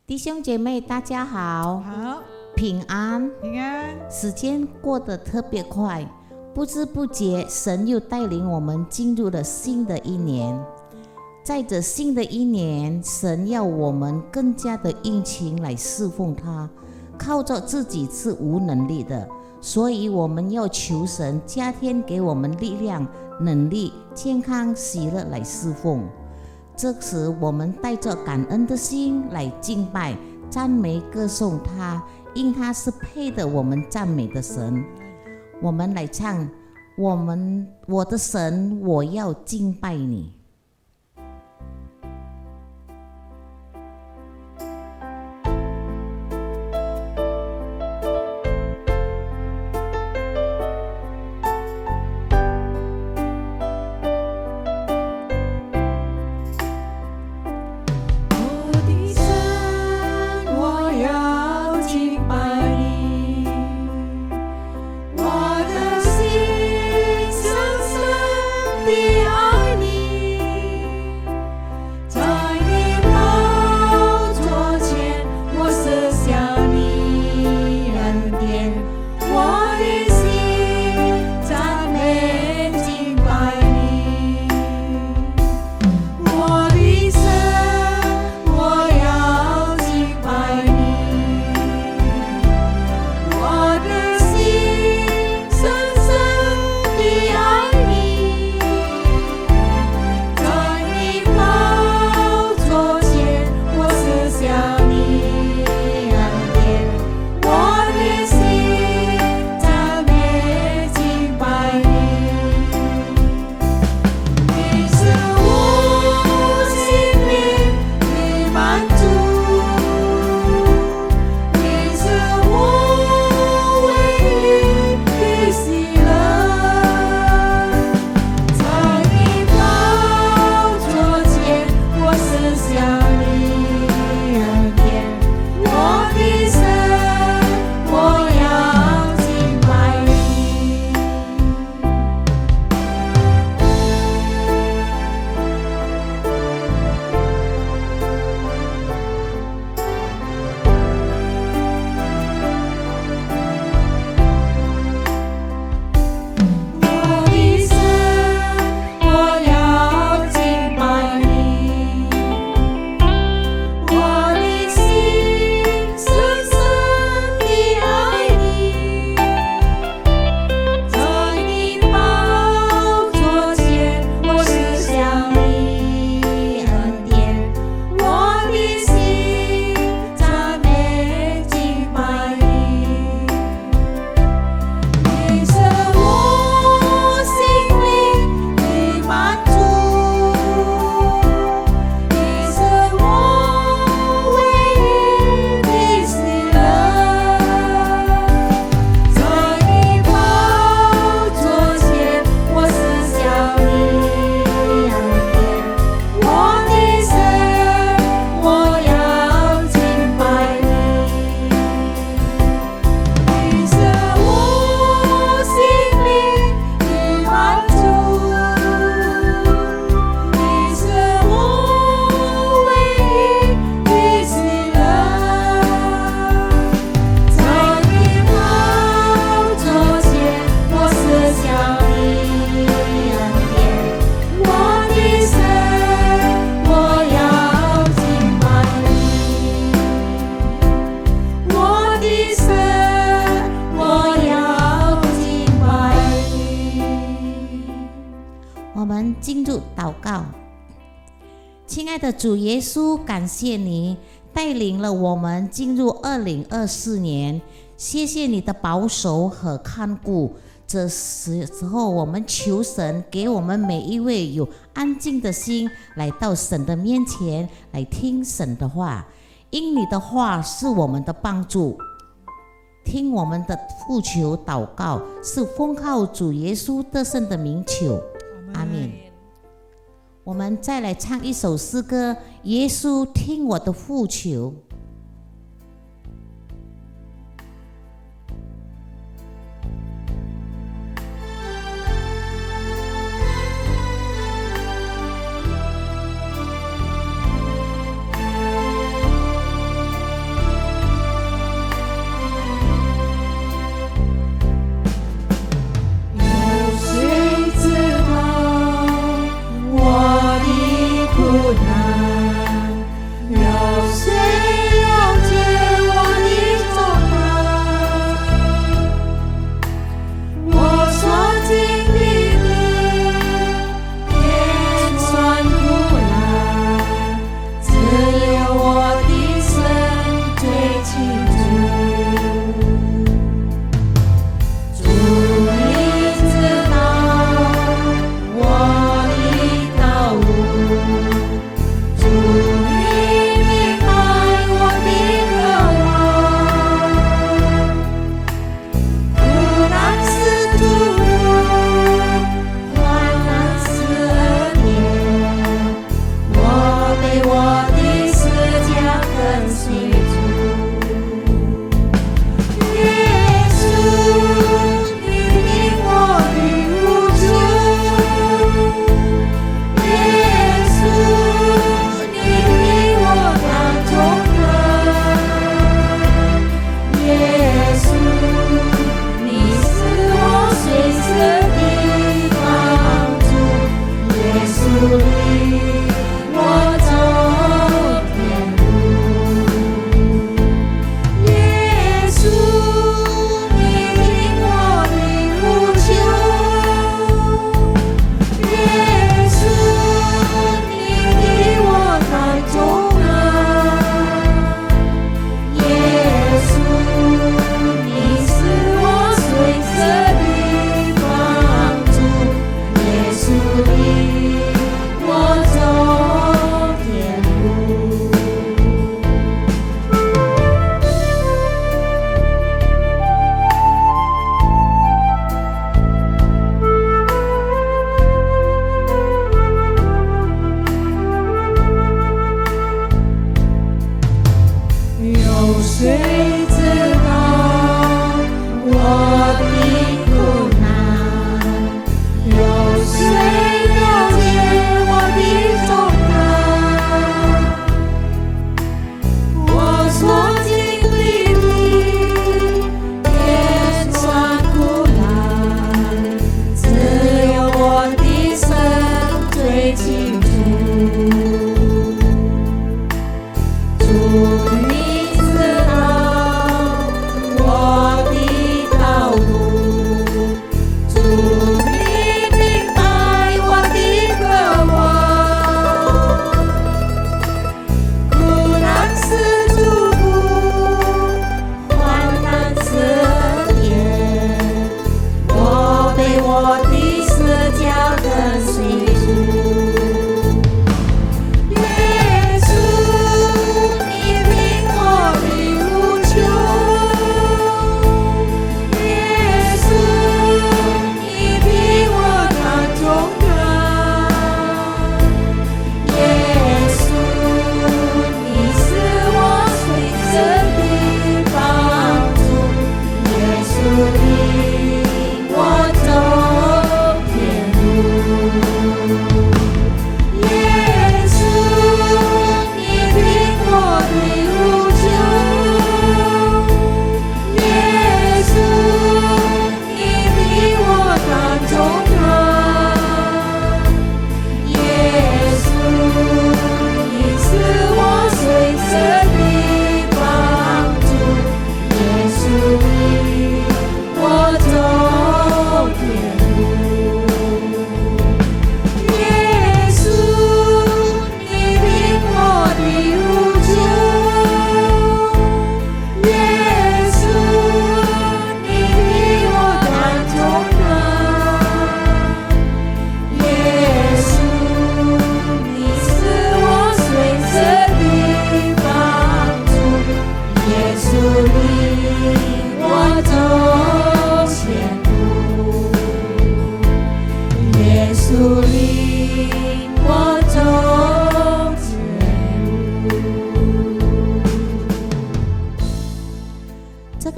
弟兄姐妹，大家好，好，平安。平安。时间过得特别快，不知不觉，神又带领我们进入了新的一年。在这新的一年，神要我们更加的殷勤来侍奉他，靠着自己是无能力的，所以我们要求神加添给我们力量、能力、健康、喜乐来侍奉。这时，我们带着感恩的心来敬拜、赞美、歌颂他，因他是配得我们赞美的神。我们来唱，我的神，我要敬拜你。进入祷告。亲爱的主耶稣，感谢你带领了我们进入2024年，谢谢你的保守和看顾。这时候我们求神给我们每一位有安静的心，来到神的面前来听神的话，因你的话是我们的帮助。听我们的呼求祷告，是奉靠主耶稣得胜的名求，阿们。我们再来唱一首诗歌，耶稣听我的呼求。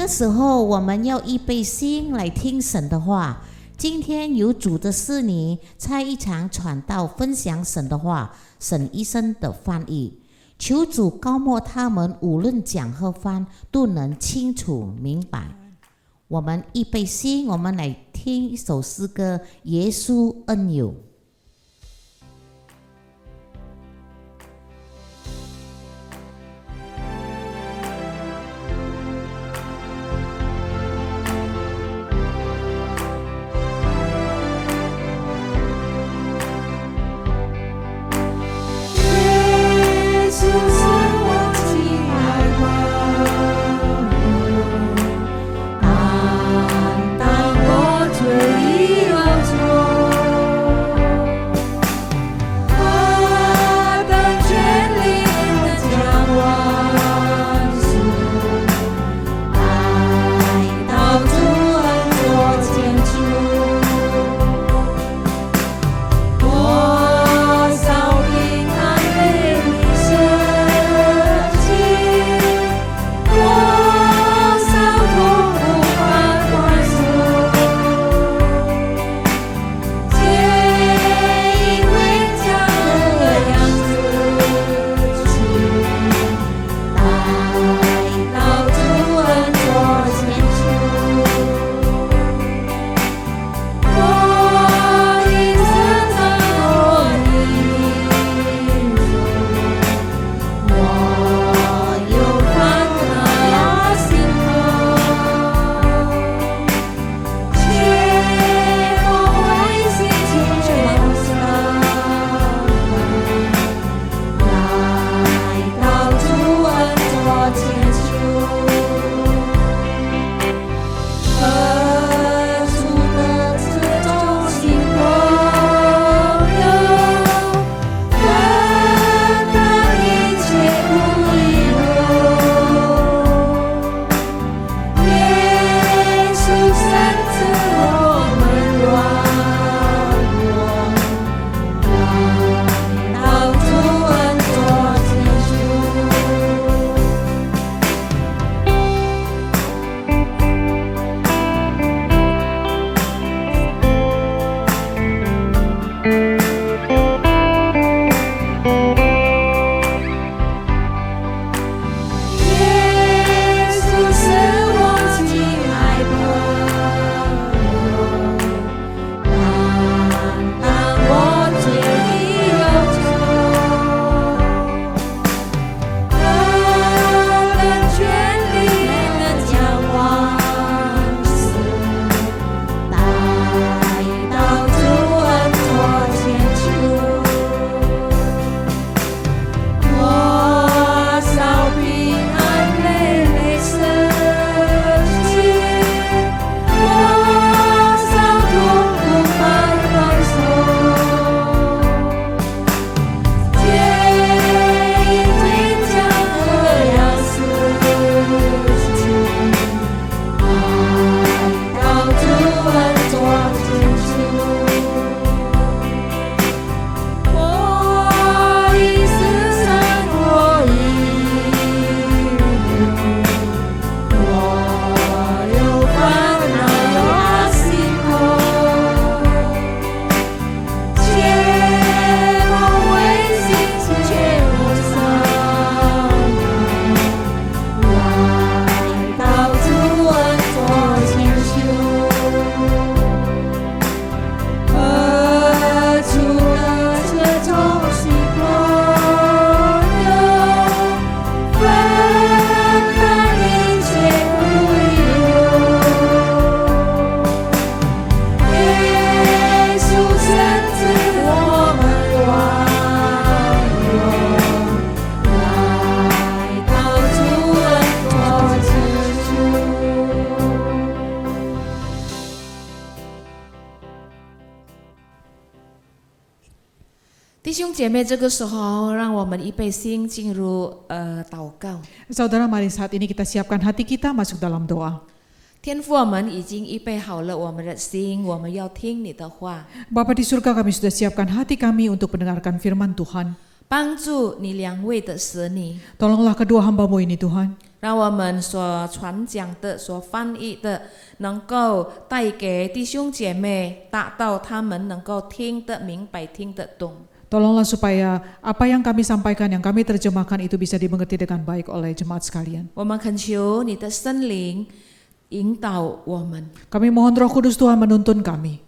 时候我们要预备心来听神的话。今天有主的是你，在一场传道分享神的话，沈医生的翻译。求主高莫他们，无论讲和翻都能清楚明白。我们预备心，我们来听一首诗歌《耶稣恩友》。弟兄姐妹，这个时候让我们预备心进入祷告。Saudara, mari saat ini kita siapkan hati kita masuk dalam doa. 天父，我们已经预备好了我们的心，我们要听你的话。Bapa di surga, kami sudah siapkan hati kami untuk mendengarkan firman Tuhan. 帮助你两位的使女， Tolonglah kedua hamba-Mu ini Tuhan. 让我们所传讲的、所翻译的，能够带给弟兄姐妹，达到他们能够听得明白、听得懂。 Tolonglah supaya apa yang kami sampaikan, yang kami terjemahkan itu bisa dimengerti dengan baik oleh jemaat sekalian. 我们恳求你的圣灵引导我们， Kami mohon Roh Kudus Tuhan menuntun kami.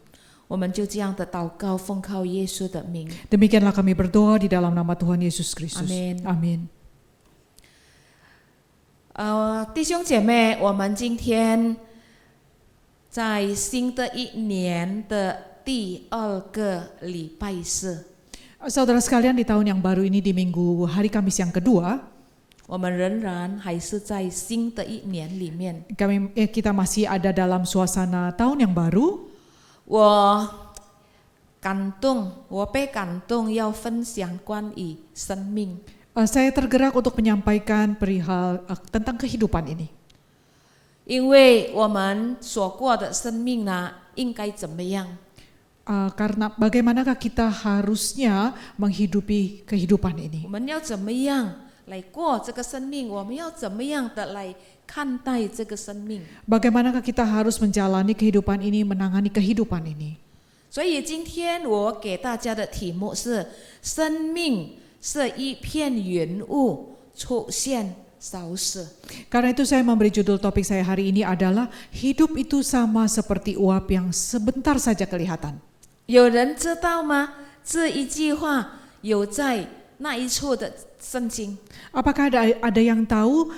我们就这样的祷告，奉靠耶稣的名。 Demikianlah kami berdoa di dalam nama Tuhan Yesus Kristus. Amin. Amin. 弟兄姐妹，我们今天在新的一年的第2个礼拜四， Saudara sekalian, di tahun yang baru ini di minggu hari Kamis yang kedua, 我们仍然还是在新的一年里面。 kita masih ada dalam suasana tahun yang baru. 我被感动，要分享关于生命。 Saya tergerak untuk menyampaikan perihal tentang kehidupan ini. 因为我们所过的生命呢，应该怎么样？ Karena bagaimanakah kita harusnya menghidupi kehidupan ini? 我们要怎么样来过这个生命？我们要怎么样的来看待这个生命？ Bagaimanakah kita harus menjalani kehidupan ini, menangani kehidupan ini? 所以今天我给大家的题目是：生命是一片云雾，出现消失。 Karena itu saya memberi judul topik saya hari ini adalah hidup itu sama seperti uap yang sebentar saja kelihatan. 有人知道吗？这一句话有在那一处的圣经。 Apakah ada yang tahu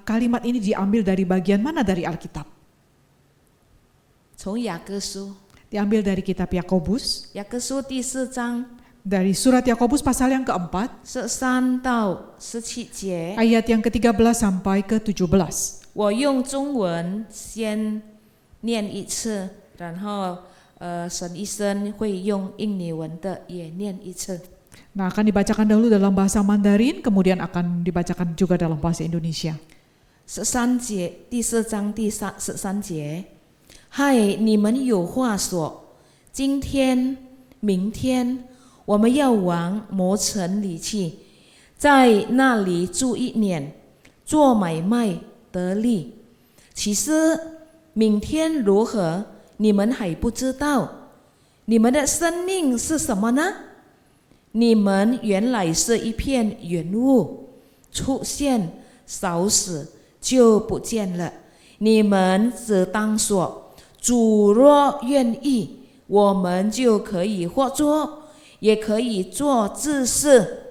kalimat ini diambil dari bagian mana dari Alkitab? 从雅各书， Diambil dari kitab Yakobus, 雅各书第4章 dari surat Yakobus pasal yang keempat, 13到17节。 ayat yang ke-13 sampai ke-17. 我用中文先念一次，然后沈医生会用印尼文的也念一次。 Nah, akan dibacakan dahulu dalam bahasa Mandarin, kemudian akan dibacakan juga dalam bahasa Indonesia. 13节，第4章第13节。嗨，你们有话说，今天、明天，我们要往摩城里去，在那里住1年，做买卖得利。其实明天如何，你们还不知道。你们的生命是什么呢？你们原来是一片云雾，出现消失就不见了。你们只当说：主若愿意，我们就可以或做，也可以做这事，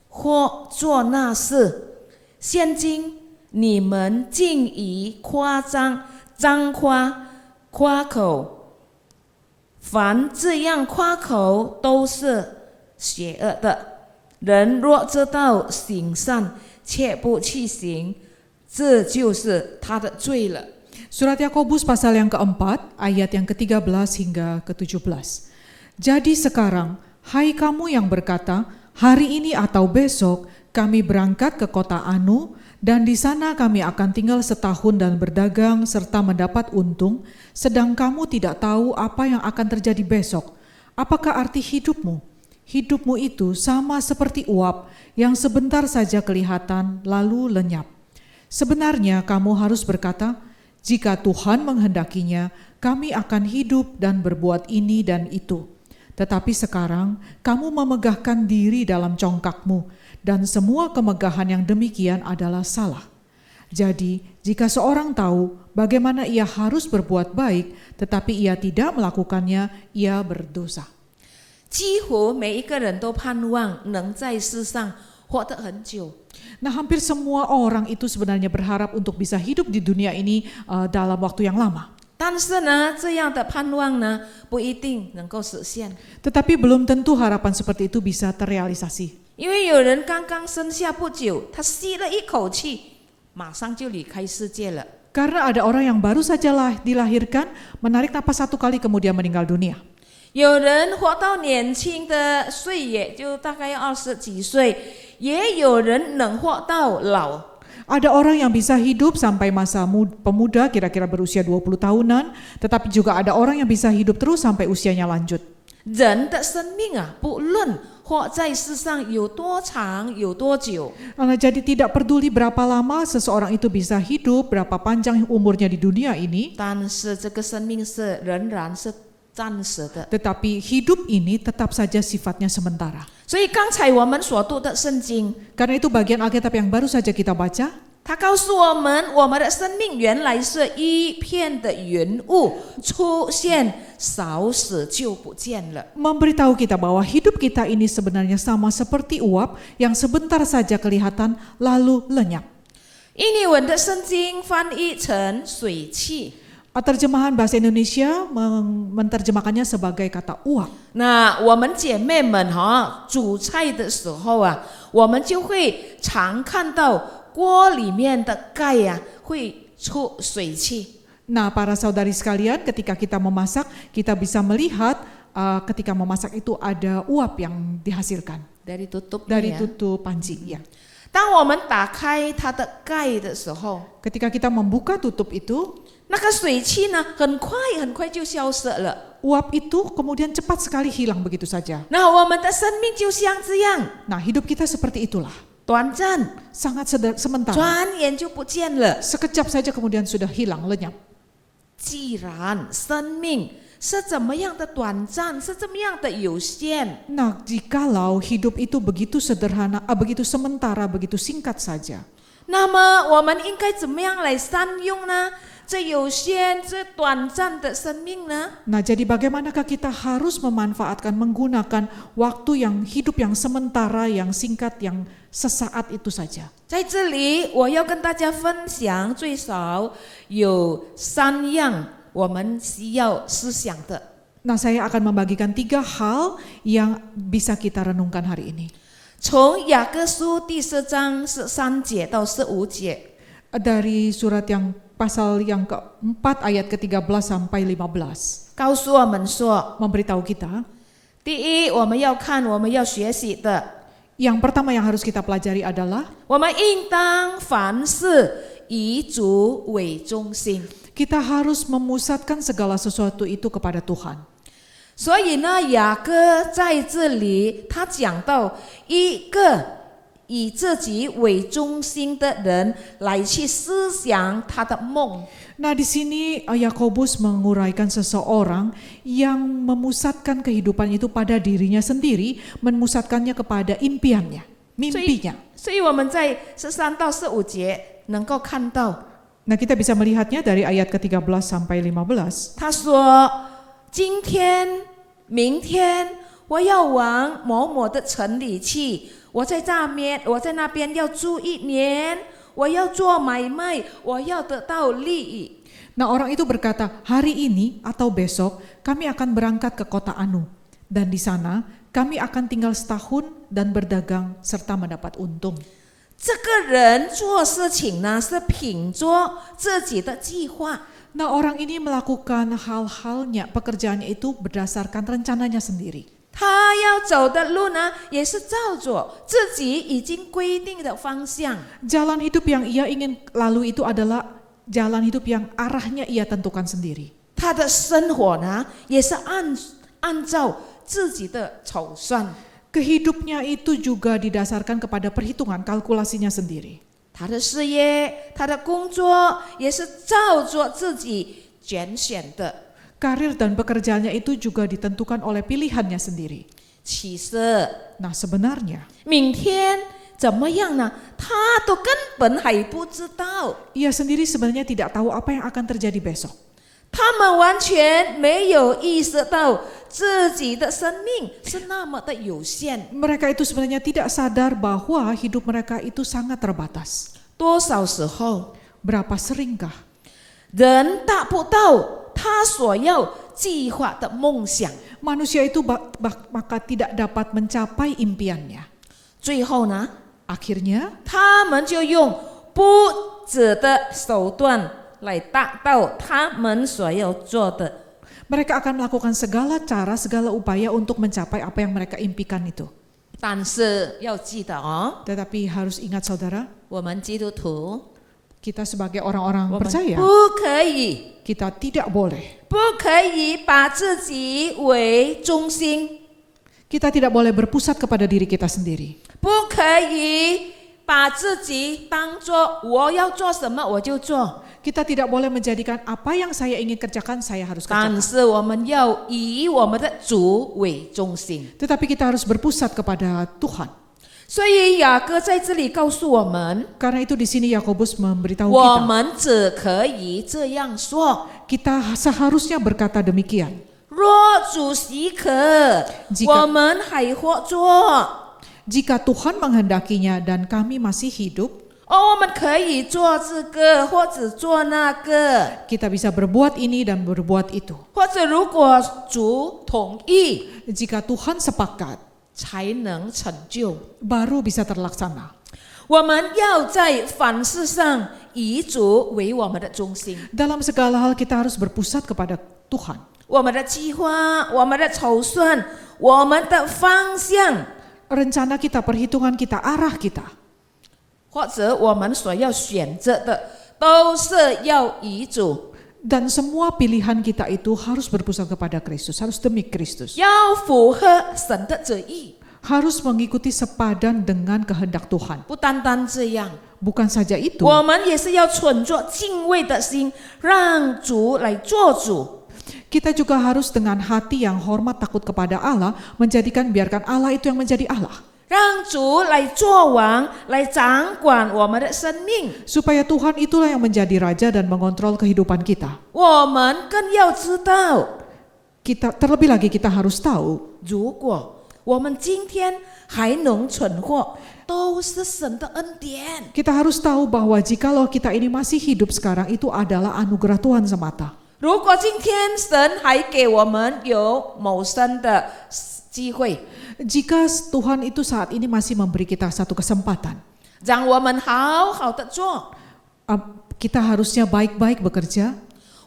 或做那事。现今你们竟以张夸口，凡这样夸口都是邪恶的。人若知道行善，却不去行，这就是他的罪了。 Surat Yakobus pasal yang keempat, ayat yang ke-13 hingga ke-17. Jadi sekarang, hai kamu yang berkata, hari ini atau besok kami berangkat ke kota Anu, dan di sana kami akan tinggal setahun dan berdagang serta mendapat untung, sedang kamu tidak tahu apa yang akan terjadi besok. Apakah arti hidupmu? Hidupmu itu sama seperti uap yang sebentar saja kelihatan lalu lenyap. Sebenarnya kamu harus berkata, jika Tuhan menghendakinya, kami akan hidup dan berbuat ini dan itu. Tetapi sekarang kamu memegahkan diri dalam congkakmu, dan semua kemegahan yang demikian adalah salah. Jadi, jika seorang tahu bagaimana ia harus berbuat baik, tetapi ia tidak melakukannya, ia berdosa. 几乎每一个人都盼望能在世上活得很久。 Nah, hampir semua orang itu sebenarnya berharap untuk bisa hidup di dunia ini dalam waktu yang lama. 但是呢，这样的盼望呢，不一定能够实现， Tetapi belum tentu harapan seperti itu bisa terrealisasi. 因为有人刚刚生下不久，他吸了一口气，马上就离开世界了。 Karena ada orang yang baru saja dilahirkan, menarik napas satu kali kemudian meninggal dunia. 有人活到年轻的岁月，就大概20几岁，也有人能活到老。 Ada orang yang bisa hidup sampai masa pemuda, kira-kira berusia 20 tahunan, tetapi juga ada orang yang bisa hidup terus sampai usianya lanjut. 人的生命啊，不论活在世上有多长有多久。 Jadi tidak peduli berapa lama seseorang itu bisa hidup, berapa panjang umurnya di dunia ini, 但是这个生命是仍然是暂时的。 tetapi hidup ini tetap saja sifatnya sementara. 所以刚才我们所读的圣经， Karena itu bagian Alkitab yang baru saja kita baca, 它告诉我们，我们的生命原来是一片的云雾，出现少时就不见了。 memberitahu kita bahwa hidup kita ini sebenarnya sama seperti uap yang sebentar saja kelihatan lalu lenyap. 印尼文的圣经翻译成水汽。 Terjemahan bahasa Indonesia menerjemahkannya sebagai kata uap. 那我们姐妹们煮菜的时候啊，我们就会常看到锅里面的盖会出水汽。 Nah, para saudari sekalian, ketika kita memasak, kita bisa melihat ketika memasak itu ada uap yang dihasilkan dari tutup dari tutup panci. Ya. 当我们打开它的盖的时候， Ketika kita membuka tutup itu, 那个水汽呢，很快就消失了。 uap itu kemudian cepat sekali hilang begitu saja. 那我们的生命就像这样， Nah, hidup kita seperti itulah, 短暂， sangat sementara. 转眼就不见了。 Sekejap saja kemudian sudah hilang, lenyap. 既然生命是怎么样的短暂，是这么样的有限， Nah, jikalau hidup itu begitu sederhana, begitu sementara, begitu singkat saja, 那么我们应该怎么样来善用呢？这有限、这短暂的生命呢？ Nah, jadi bagaimanakah kita harus memanfaatkan, menggunakan waktu yang hidup yang sementara, yang singkat, yang sesaat itu saja. 在这里，我要跟大家分享最少有3样我们需要思想的。 Nah, saya akan membagikan 3 hal yang bisa kita renungkan hari ini. 从雅各书第4章13节到15节， Dari surat yang pasal yang keempat ayat ke-13 sampai 15. 告诉我们说， Memberitahu kita, 第一，我们要看，我们要学习的， yang pertama yang harus kita pelajari adalah 我们应当凡事以主为中心。 kita harus memusatkan segala sesuatu itu kepada Tuhan. 所以呢，雅各在这里他讲到一个以自己为中心的人来去思想他的梦。 Nah, di sini Yakobus menguraikan seseorang yang memusatkan kehidupan itu pada dirinya sendiri, memusatkannya kepada impiannya, mimpinya. 所以我们在13到15节能够看到， Nah, kita bisa melihatnya dari ayat ke-13 sampai 15. 他说：“今天、明天，我要往某某的城里去，我在那边要住1年，我要做买卖，我要得到利益。” Nah, orang itu berkata, hari ini atau besok kami akan berangkat ke kota Anu, dan di sana kami akan tinggal setahun dan berdagang serta mendapat untung. 这个人做事情呢，是凭着自己的计划。 Nah, orang ini melakukan hal-halnya, pekerjaannya itu berdasarkan rencananya sendiri. 他要走的路呢，也是照着自己已经规定的方向。 Jalan hidup yang ia ingin lalui itu adalah jalan hidup yang arahnya ia tentukan sendiri. 他的生活呢，也是按照自己的筹算。 Kehidupnya itu juga didasarkan kepada perhitungan kalkulasinya sendiri. 他的事业，他的工作也是照着自己拣选的。 Karir dan pekerjaannya itu juga ditentukan oleh pilihannya sendiri. 其实， Nah, sebenarnya 明天怎么样呢？他都根本还不知道。 ia sendiri sebenarnya tidak tahu apa yang akan terjadi besok. 他们完全没有意识到自己的生命是那么的有限。 Mereka itu sebenarnya tidak sadar bahwa hidup mereka itu sangat terbatas. 多少时候， Berapa seringkah 人达不到他所要计划的梦想， manusia itu maka tidak dapat mencapai impiannya. 最后呢， Akhirnya 他们就用不止的手段来达到他们所要做的。 mereka akan melakukan segala cara, segala upaya untuk mencapai apa yang mereka impikan itu. 但是要记得哦， Tetapi harus ingat saudara, 我们基督徒， kita sebagai orang-orang 我们 percaya, 不可以 kita tidak boleh, 不可以把自己为中心。Kita tidak boleh berpusat kepada diri kita sendiri. 不可以把自己当作我要做什么我就做。 Kita tidak boleh menjadikan apa yang saya ingin kerjakan, saya harus 但 kerjakan. 是我们要以我们的主为中心。 Tetapi kita harus berpusat kepada Tuhan. 所以雅各在这里告诉我们， Karena itu di sini Yakobus memberitahu 我 kita, 们只可以这样说： kita seharusnya berkata demikian. 若主许可， Jika- 我们还活着， Jika Tuhan menghendakinya dan kami masih hidup, 我们可以做这个或者做那个， kita bisa berbuat ini dan berbuat itu. 或者如果主同意， Jika Tuhan sepakat, 才能成就。 baru bisa terlaksana. 我们要在凡事上以主为我们的中心。 Dalam segala hal kita harus berpusat kepada Tuhan. 我们的计划、我们的筹算、我们的方向， Rencana kita, perhitungan kita, arah kita, 或者我们所要选择的，都是要以主， dan semua pilihan kita itu harus berpusat kepada Kristus, harus demi Kristus. 要符合神的旨意。 Harus mengikuti sepadan dengan kehendak Tuhan. 不单单这样， Bukan saja itu, 我们也是要存着敬畏的心，让主来做主。 kita juga harus dengan hati yang hormat takut kepada Allah, biarkan Allah itu yang menjadi Allah. 让主来做王，来掌管我们的生命。 Supaya Tuhan itulah yang menjadi raja dan mengontrol kehidupan kita. 我们更要知道， Terlebih lagi kita harus tahu, 如果我们今天还能存活，都是神的恩典。 kita harus tahu bahwa jikalau kita ini masih hidup sekarang itu adalah anugerah Tuhan semata. 如果今天神还给我们有谋生的机会， Jika Tuhan itu saat ini masih memberi kita satu kesempatan, 让我们好好的做 kita harusnya baik-baik bekerja.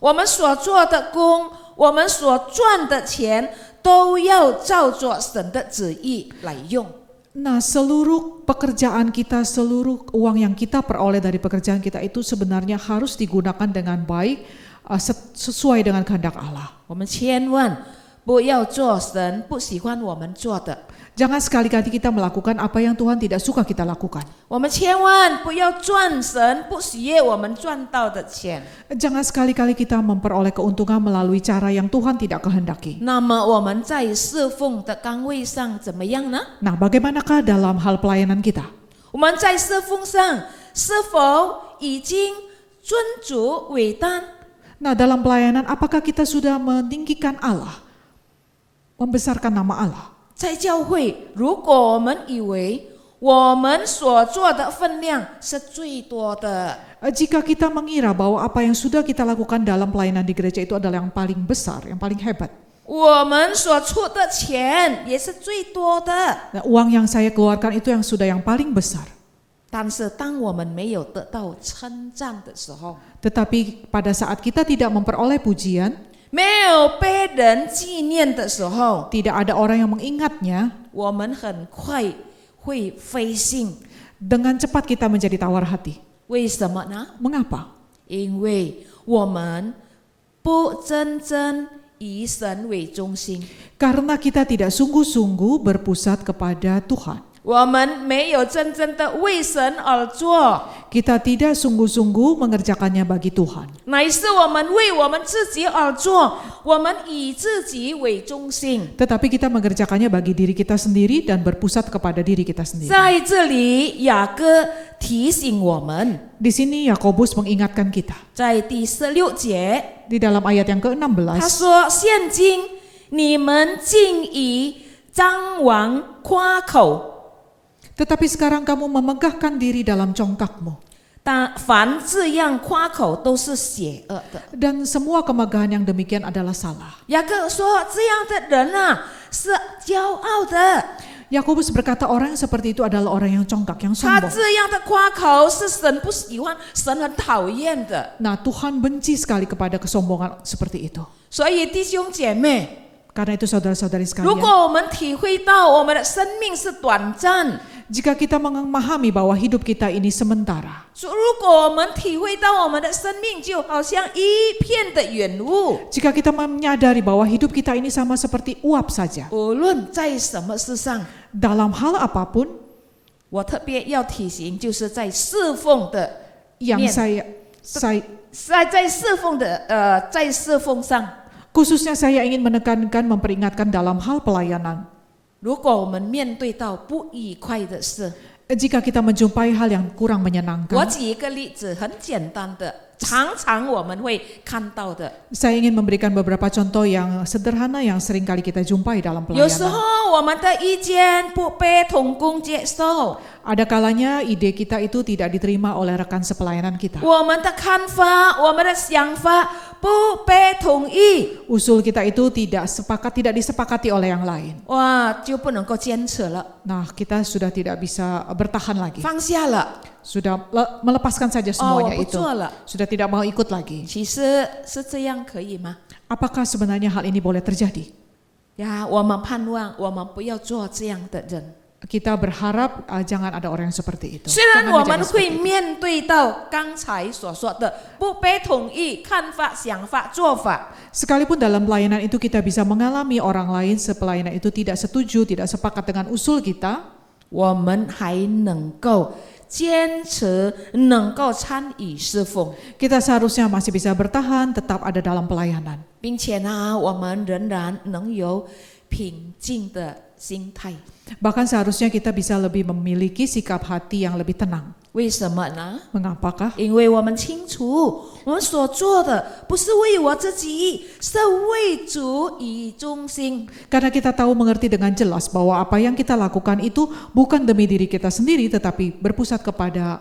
我们所做的工，我们所赚的钱，都要照着神的旨意来用。 Nah, seluruh pekerjaan kita, seluruh uang yang kita peroleh dari pekerjaan kita itu sebenarnya harus digunakan dengan baik, sesuai dengan kehendak Allah. 我们千万不要做神不喜欢我们做的， Jangan sekali-kali kita melakukan apa yang Tuhan tidak suka kita lakukan. 我们千万不要赚神不喜悦我们赚到的钱。 Jangan sekali-kali kita memperoleh keuntungan melalui cara yang Tuhan tidak kehendaki. 那么我们在侍奉的岗位上怎么样呢？ Nah, bagaimanakah dalam hal pelayanan kita? 我们在侍奉上是否已经尊主伟大？ Nah, dalam pelayanan apakah kita sudah meninggikan Allah? Membesarkan nama Allah? 在教会，如果我们以为我们所做的分量是最多的， Jika kita mengira bahwa apa yang sudah kita lakukan dalam pelayanan di gereja itu adalah yang paling besar, yang paling hebat. 我们所出的钱也是最多的。 Nah, uang yang saya keluarkan itu yang sudah yang paling besar. 但是当我们没有得到称赞的时候， Tetapi pada saat kita tidak memperoleh pujian, 没有被人纪念的时候， tidak ada orang yang mengingatnya, 我们很快会灰心。 dengan cepat kita menjadi tawar hati. 为什么呢？ Mengapa? 因为我们不真正以神为中心， Karena kita tidak sungguh-sungguh berpusat kepada Tuhan. 我们没有真正的为神而做， Kita tidak sungguh-sungguh mengerjakannya bagi Tuhan. 乃是我们为我们自己而做，我们以自己为中心。 Tetapi kita mengerjakannya bagi diri kita sendiri dan berpusat kepada diri kita sendiri. 在这里，雅各提醒我们， Di sini Yakobus mengingatkan kita. 在第16节， Di dalam ayat yang 他 ke-16, 说：“现今你们竟以张王夸口。” tetapi sekarang kamu memegahkan diri dalam congkakmu. 但凡这样夸口都是邪恶的。 Dan semua kemegahan yang demikian adalah salah. 雅各说：“这样的人啊，是骄傲的。 Yakobus berkata orang yang seperti itu adalah orang yang congkak, yang 他 sombong. 这样的夸口是神不喜欢，神很讨厌的。 Nah, Tuhan benci sekali kepada kesombongan seperti itu. 所以弟兄姐妹， Karena itu saudara-saudari 如 sekalian, 果我们体会到我们的生命是短暂， Jika kita memahami bahwa hidup kita ini sementara, 如果我们体会到我们的生命就好像一片的云雾， jika kita menyadari bahwa hidup kita ini sama seperti uap saja, 无论在什么事上， dalam hal apapun 我特别要提醒，就是在侍奉的 yang 面 saya 在侍奉的在侍奉上， khususnya saya ingin menekankan, memperingatkan dalam hal pelayanan. 如果我们面对到不愉快的事， Jika kita menjumpai hal yang kurang 我 menyenangkan, 举一个例子，很简单的，常常我们会看到的。 saya ingin memberikan beberapa contoh yang sederhana yang sering kali kita jumpai dalam 有时 pelayanan. 候我们的意见不被同工接受， Ada kalanya ide kita itu tidak diterima oleh rekan sepelayanan kita. 我们的看法、我们的想法不被同意， Usul kita itu tidak disepakati oleh yang lain. 哇，就不能够坚持了， Nah, kita sudah tidak bisa bertahan lagi. 放下了， Sudah melepaskan saja 哦，我 semuanya 不 itu. 做了。 Sudah tidak mau ikut lagi. 其实是这样可以吗？ Apakah sebenarnya hal ini boleh terjadi? 呀，我们盼望我们不要做这样的人。 Kita berharap jangan ada orang yang seperti itu. 虽然 Jangan 我们 menjadi 会 seperti itu. 面对到刚才所说的不被统一看法、想法、做法， Sekalipun dalam pelayanan itu kita bisa mengalami orang lain sepelayanan itu tidak setuju, tidak sepakat dengan usul kita, 我们还能够坚持，能够参与侍奉， kita seharusnya masih bisa bertahan, tetap ada dalam pelayanan. 并且呢，我们仍然能有平静的心态。 Bahkan seharusnya kita bisa lebih memiliki sikap hati yang lebih tenang. 为什么呢？ Mengapakah? 因为我们清楚，我们所做的不是为我自己，是为主以中心。 Karena kita tahu mengerti dengan jelas bahwa apa yang kita lakukan itu bukan demi diri kita sendiri tetapi berpusat kepada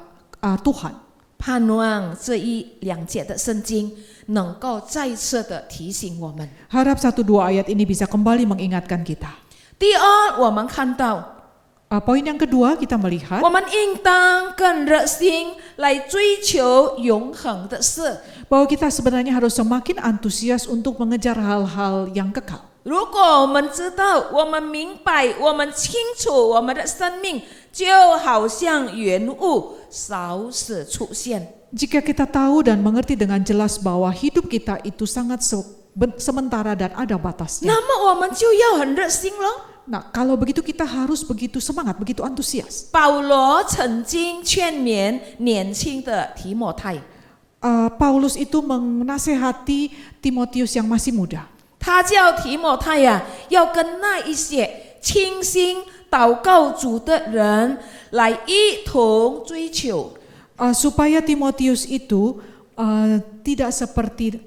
Tuhan. 盼望这一两节的圣经能够再次的提醒我们。 Harap 1-2 ayat ini bisa kembali mengingatkan kita. 第二，我们看到， Poin yang kedua kita melihat 我们应当更热心来追求永恒的事。 bahwa kita sebenarnya harus semakin antusias untuk mengejar hal-hal yang kekal. 如果我们知道，我们明白，我们清楚，我们的生命就好像云雾，少时出现。 Jika kita tahu dan mengerti dengan jelas bahwa hidup kita itu sangat sementara dan ada batasnya. 那么我们就要很热心了。 Nah, kalau begitu kita harus begitu semangat, begitu antusias. 保罗曾经劝勉年轻的提摩太， Paulus itu menasehati Timotius yang masih muda. 他叫提摩太呀，要跟那一些倾心祷告主的人来一同追求。 Supaya Timotius itu tidak seperti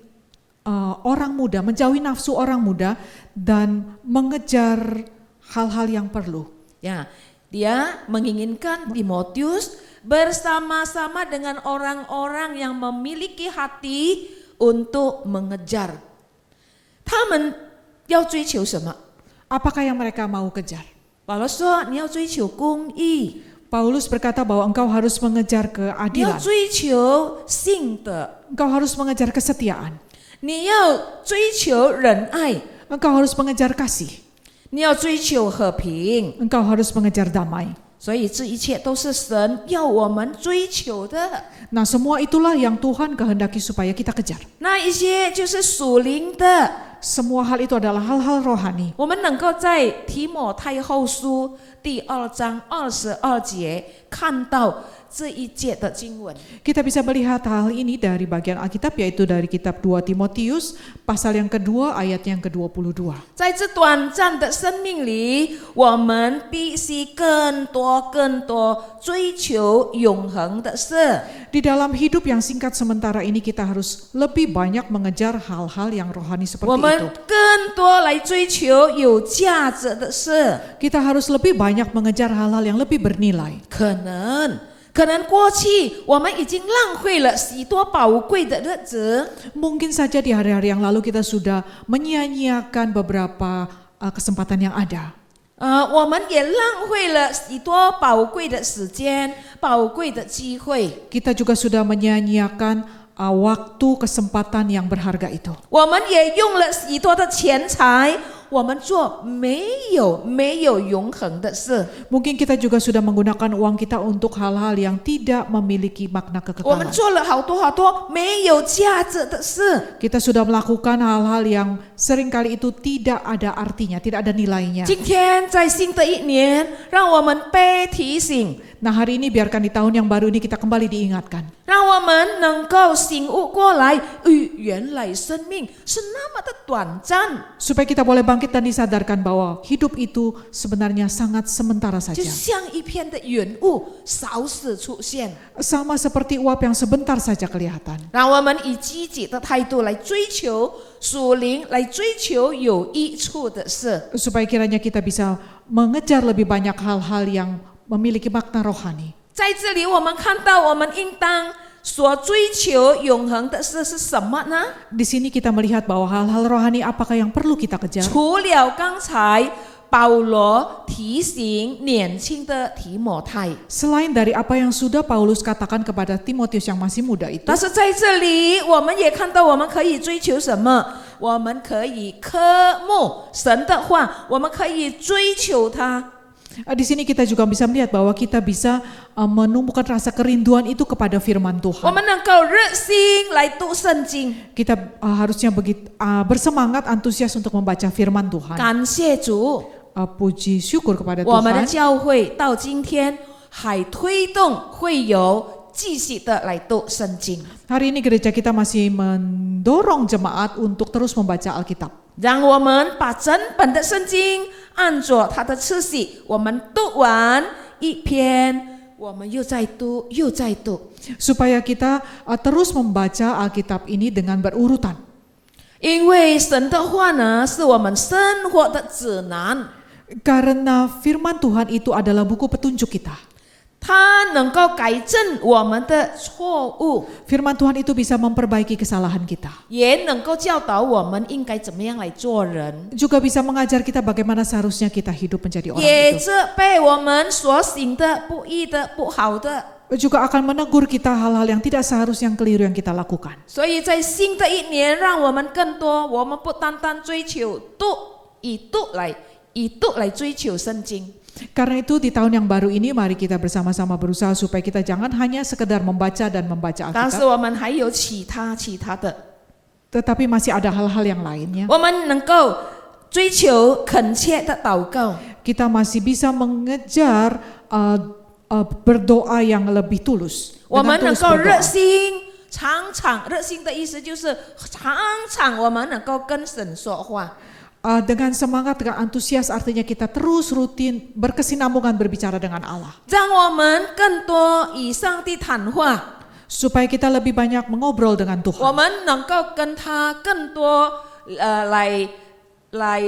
orang muda, menjauhi nafsu orang muda dan mengejar hal-hal yang perlu. Ya, dia menginginkan Timotius bersama-sama dengan orang-orang yang memiliki hati untuk mengejar. 他们要追求什么？ Apakah yang mereka mau kejar? 保罗说：“你要追求公义， Paulus berkata bahwa engkau harus mengejar 你要 keadilan, 追求信德， engkau harus mengejar kesetiaan, 你要追求仁爱， engkau harus mengejar kasih, 你要追求和平。 engkau harus mengejar damai. 所以这一切都是神要我们追求的。 Nah, semua itulah yang Tuhan kehendaki supaya kita kejar. 那一些就是属灵的。 Semua hal itu adalah hal-hal rohani. 我们能够在提摩太后书第2章22节看到这一节的经文。 Kita bisa melihat hal ini dari bagian Alkitab, yaitu dari kitab 2 Timotius pasal yang kedua ayat yang ke-22. 在这短暂的生命里，我们必须更多追求永恒的事。 Di dalam hidup yang singkat sementara ini kita harus lebih banyak mengejar hal-hal yang rohani 我 seperti 们 itu. 更多来追求有价值的事。 Kita harus lebih banyak mengejar hal-hal yang lebih bernilai. 可能过去我们已经浪费了许多宝贵的日子， Mungkin saja di hari-hari yang lalu kita sudah menyia-nyiakan beberapa kesempatan yang ada. 我们也浪费了许多宝贵的时间、宝贵的机会。 Kita juga sudah menyia-nyiakan waktu kesempatan yang berharga itu. 我们也用了许多的钱财，我们做没有永恒的事。 Mungkin kita juga sudah menggunakan uang kita untuk hal-hal yang tidak memiliki makna 我们 kekekalan. 做了好多没有价值的事。 Kita sudah melakukan hal-hal yang seringkali itu tidak ada artinya, tidak ada nilainya. 今天在新的一年，让我们被提醒， Nah, hari ini biarkan di tahun yang baru ini kita kembali diingatkan. 让我们能够醒悟过来，原来生命是那么的短暂， Supaya kita boleh bangkit dan disadarkan bahwa hidup itu sebenarnya sangat sementara 就 saja. 像一片的云雾，少时出现。 Sama seperti uap yang sebentar saja kelihatan. 让我们以积极的态度来追求属灵，来追求有益处的事。 Supaya kiranya kita bisa mengejar lebih banyak hal-hal yang memiliki makna rohani. 在这里，我们看到我们应当所追求永恒的事是什么呢？ Di sini kita melihat bahwa hal-hal rohani apakah yang perlu kita kejar. 除了刚才保罗提醒年轻的提摩太， Selain dari apa yang sudah Paulus katakan kepada Timotius yang masih muda itu, 但是在这里我们也看到我们可以追求什么？我们可以科目神的话，我们可以追求它。 di sini kita juga bisa melihat bahwa kita bisa menumbuhkan rasa kerinduan itu kepada firman 我 Tuhan. 们能够热心来读圣经， Kita harusnya bersemangat antusias untuk membaca firman Tuhan. 感谢主， Puji syukur kepada 我们的 Tuhan. 教会到今天还推动会有继续的来读圣经。 Hari ini gereja kita masih mendorong jemaat untuk terus membaca Alkitab. 让我们把整本的圣经按着它的次序，我们读完一篇，我们又再读，又再读。 Supaya kita terus membaca Alkitab ini dengan berurutan. 因为神的话呢，是我们生活的指南， Karena firman Tuhan itu adalah buku petunjuk kita. 它能够改正我们的错误， Firman Tuhan itu bisa memperbaiki kesalahan kita. 也能够教导我们应该怎么样来做人， Juga bisa mengajar kita bagaimana seharusnya kita hidup menjadi orang 也 itu. 责备我们所行的不义的、不好的。 Juga akan menegur kita hal-hal yang tidak seharusnya yang keliru yang kita lakukan. 所以在新的一年，让我们更多，我们不单单追求以读来追求圣经。 Karena itu di tahun yang baru ini mari kita bersama-sama berusaha supaya kita jangan hanya sekedar membaca dan membaca 但是 Alkitab, 我们还有其他的， tetapi masih ada hal-hal yang lainnya. 我们能够追求恳切的祷告， Kita masih bisa mengejar berdoa yang lebih tulus. 我们 Dengan 能 tulus 够热 berdoa. 心，热心的意思就是常我们能够跟神说话。 Dengan semangat, dengan antusias artinya kita terus rutin berkesinambungan berbicara dengan Allah. 让我们更多与上帝谈话， Supaya kita lebih banyak mengobrol dengan 我 Tuhan. 们能够跟他更多来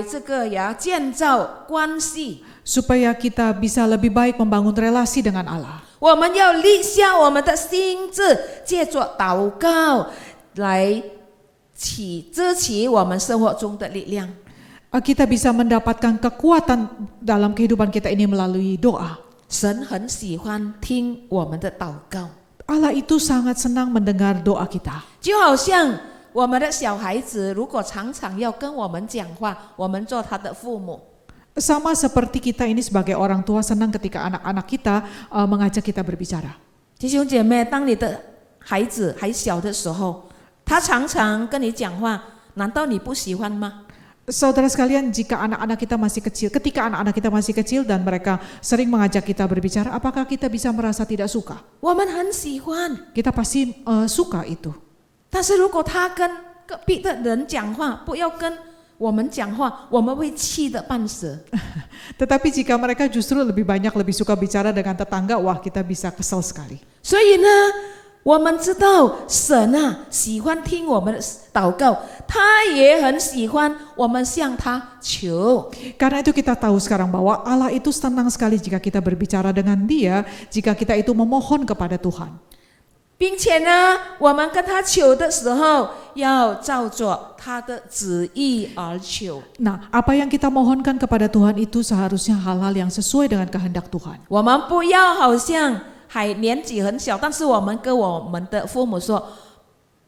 这个建造关系。 Supaya kita bisa lebih baik membangun relasi dengan Allah. 我们要立下我们的心志，借着祷告来支起我们生活中的力量。 Kita bisa mendapatkan kekuatan dalam kehidupan kita ini melalui doa. 神很喜欢听我们的祷告， Allah itu sangat senang mendengar doa kita. 就好像我们的小孩子，如果常常要跟我们讲话，我们做他的父母， Sama seperti kita ini sebagai orang tua senang ketika anak-anak kita mengajak kita berbicara. 弟兄姐妹，当你的孩子还小的时候，他常常跟你讲话，难道你不喜欢吗？ Saudara sekalian, jika anak-anak kita masih kecil, ketika anak-anak kita masih kecil dan mereka sering mengajak kita berbicara, apakah kita bisa merasa tidak suka? 我们很喜欢， Kita pasti suka itu. 但是如果他跟隔壁的人讲话，不要跟我们讲话，我们会气得半死。 Tetapi jika mereka justru lebih suka bicara dengan tetangga, wah kita bisa kesal sekali. 所以呢，我们知道神啊喜欢听我们的祷告，他也很喜欢我们向他求。 Karena itu kita tahu sekarang bahwa Allah itu senang sekali jika kita berbicara dengan Dia, jika kita itu memohon kepada Tuhan. 并且呢，我们跟他求的时候，要照着他的旨意而求。 Nah, apa yang kita mohonkan kepada Tuhan itu seharusnya hal-hal yang sesuai dengan kehendak Tuhan. 我们不要好像还年纪很小，但是我们跟我们的父母说：“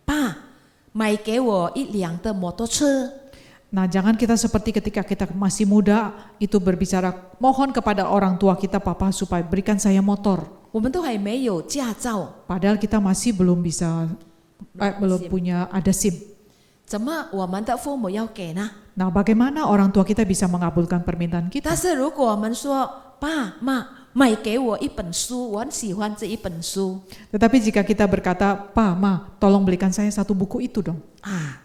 爸，买给我1辆的摩托车。” Nah, jangan kita seperti ketika kita masih muda itu berbicara, mohon kepada orang tua kita, papa supaya berikan saya motor. 我们都还没有驾照， Padahal kita masih belum bisa, belum punya ada SIM. 怎么我们的父母要给呢？ Nah, bagaimana orang tua kita bisa mengabulkan permintaan kita? 但是如果我们说爸妈买给我一本书，我很喜欢这一本书 Tetapi jika kita berkata, Pa, Ma, tolong belikan saya satu buku itu dong. 啊，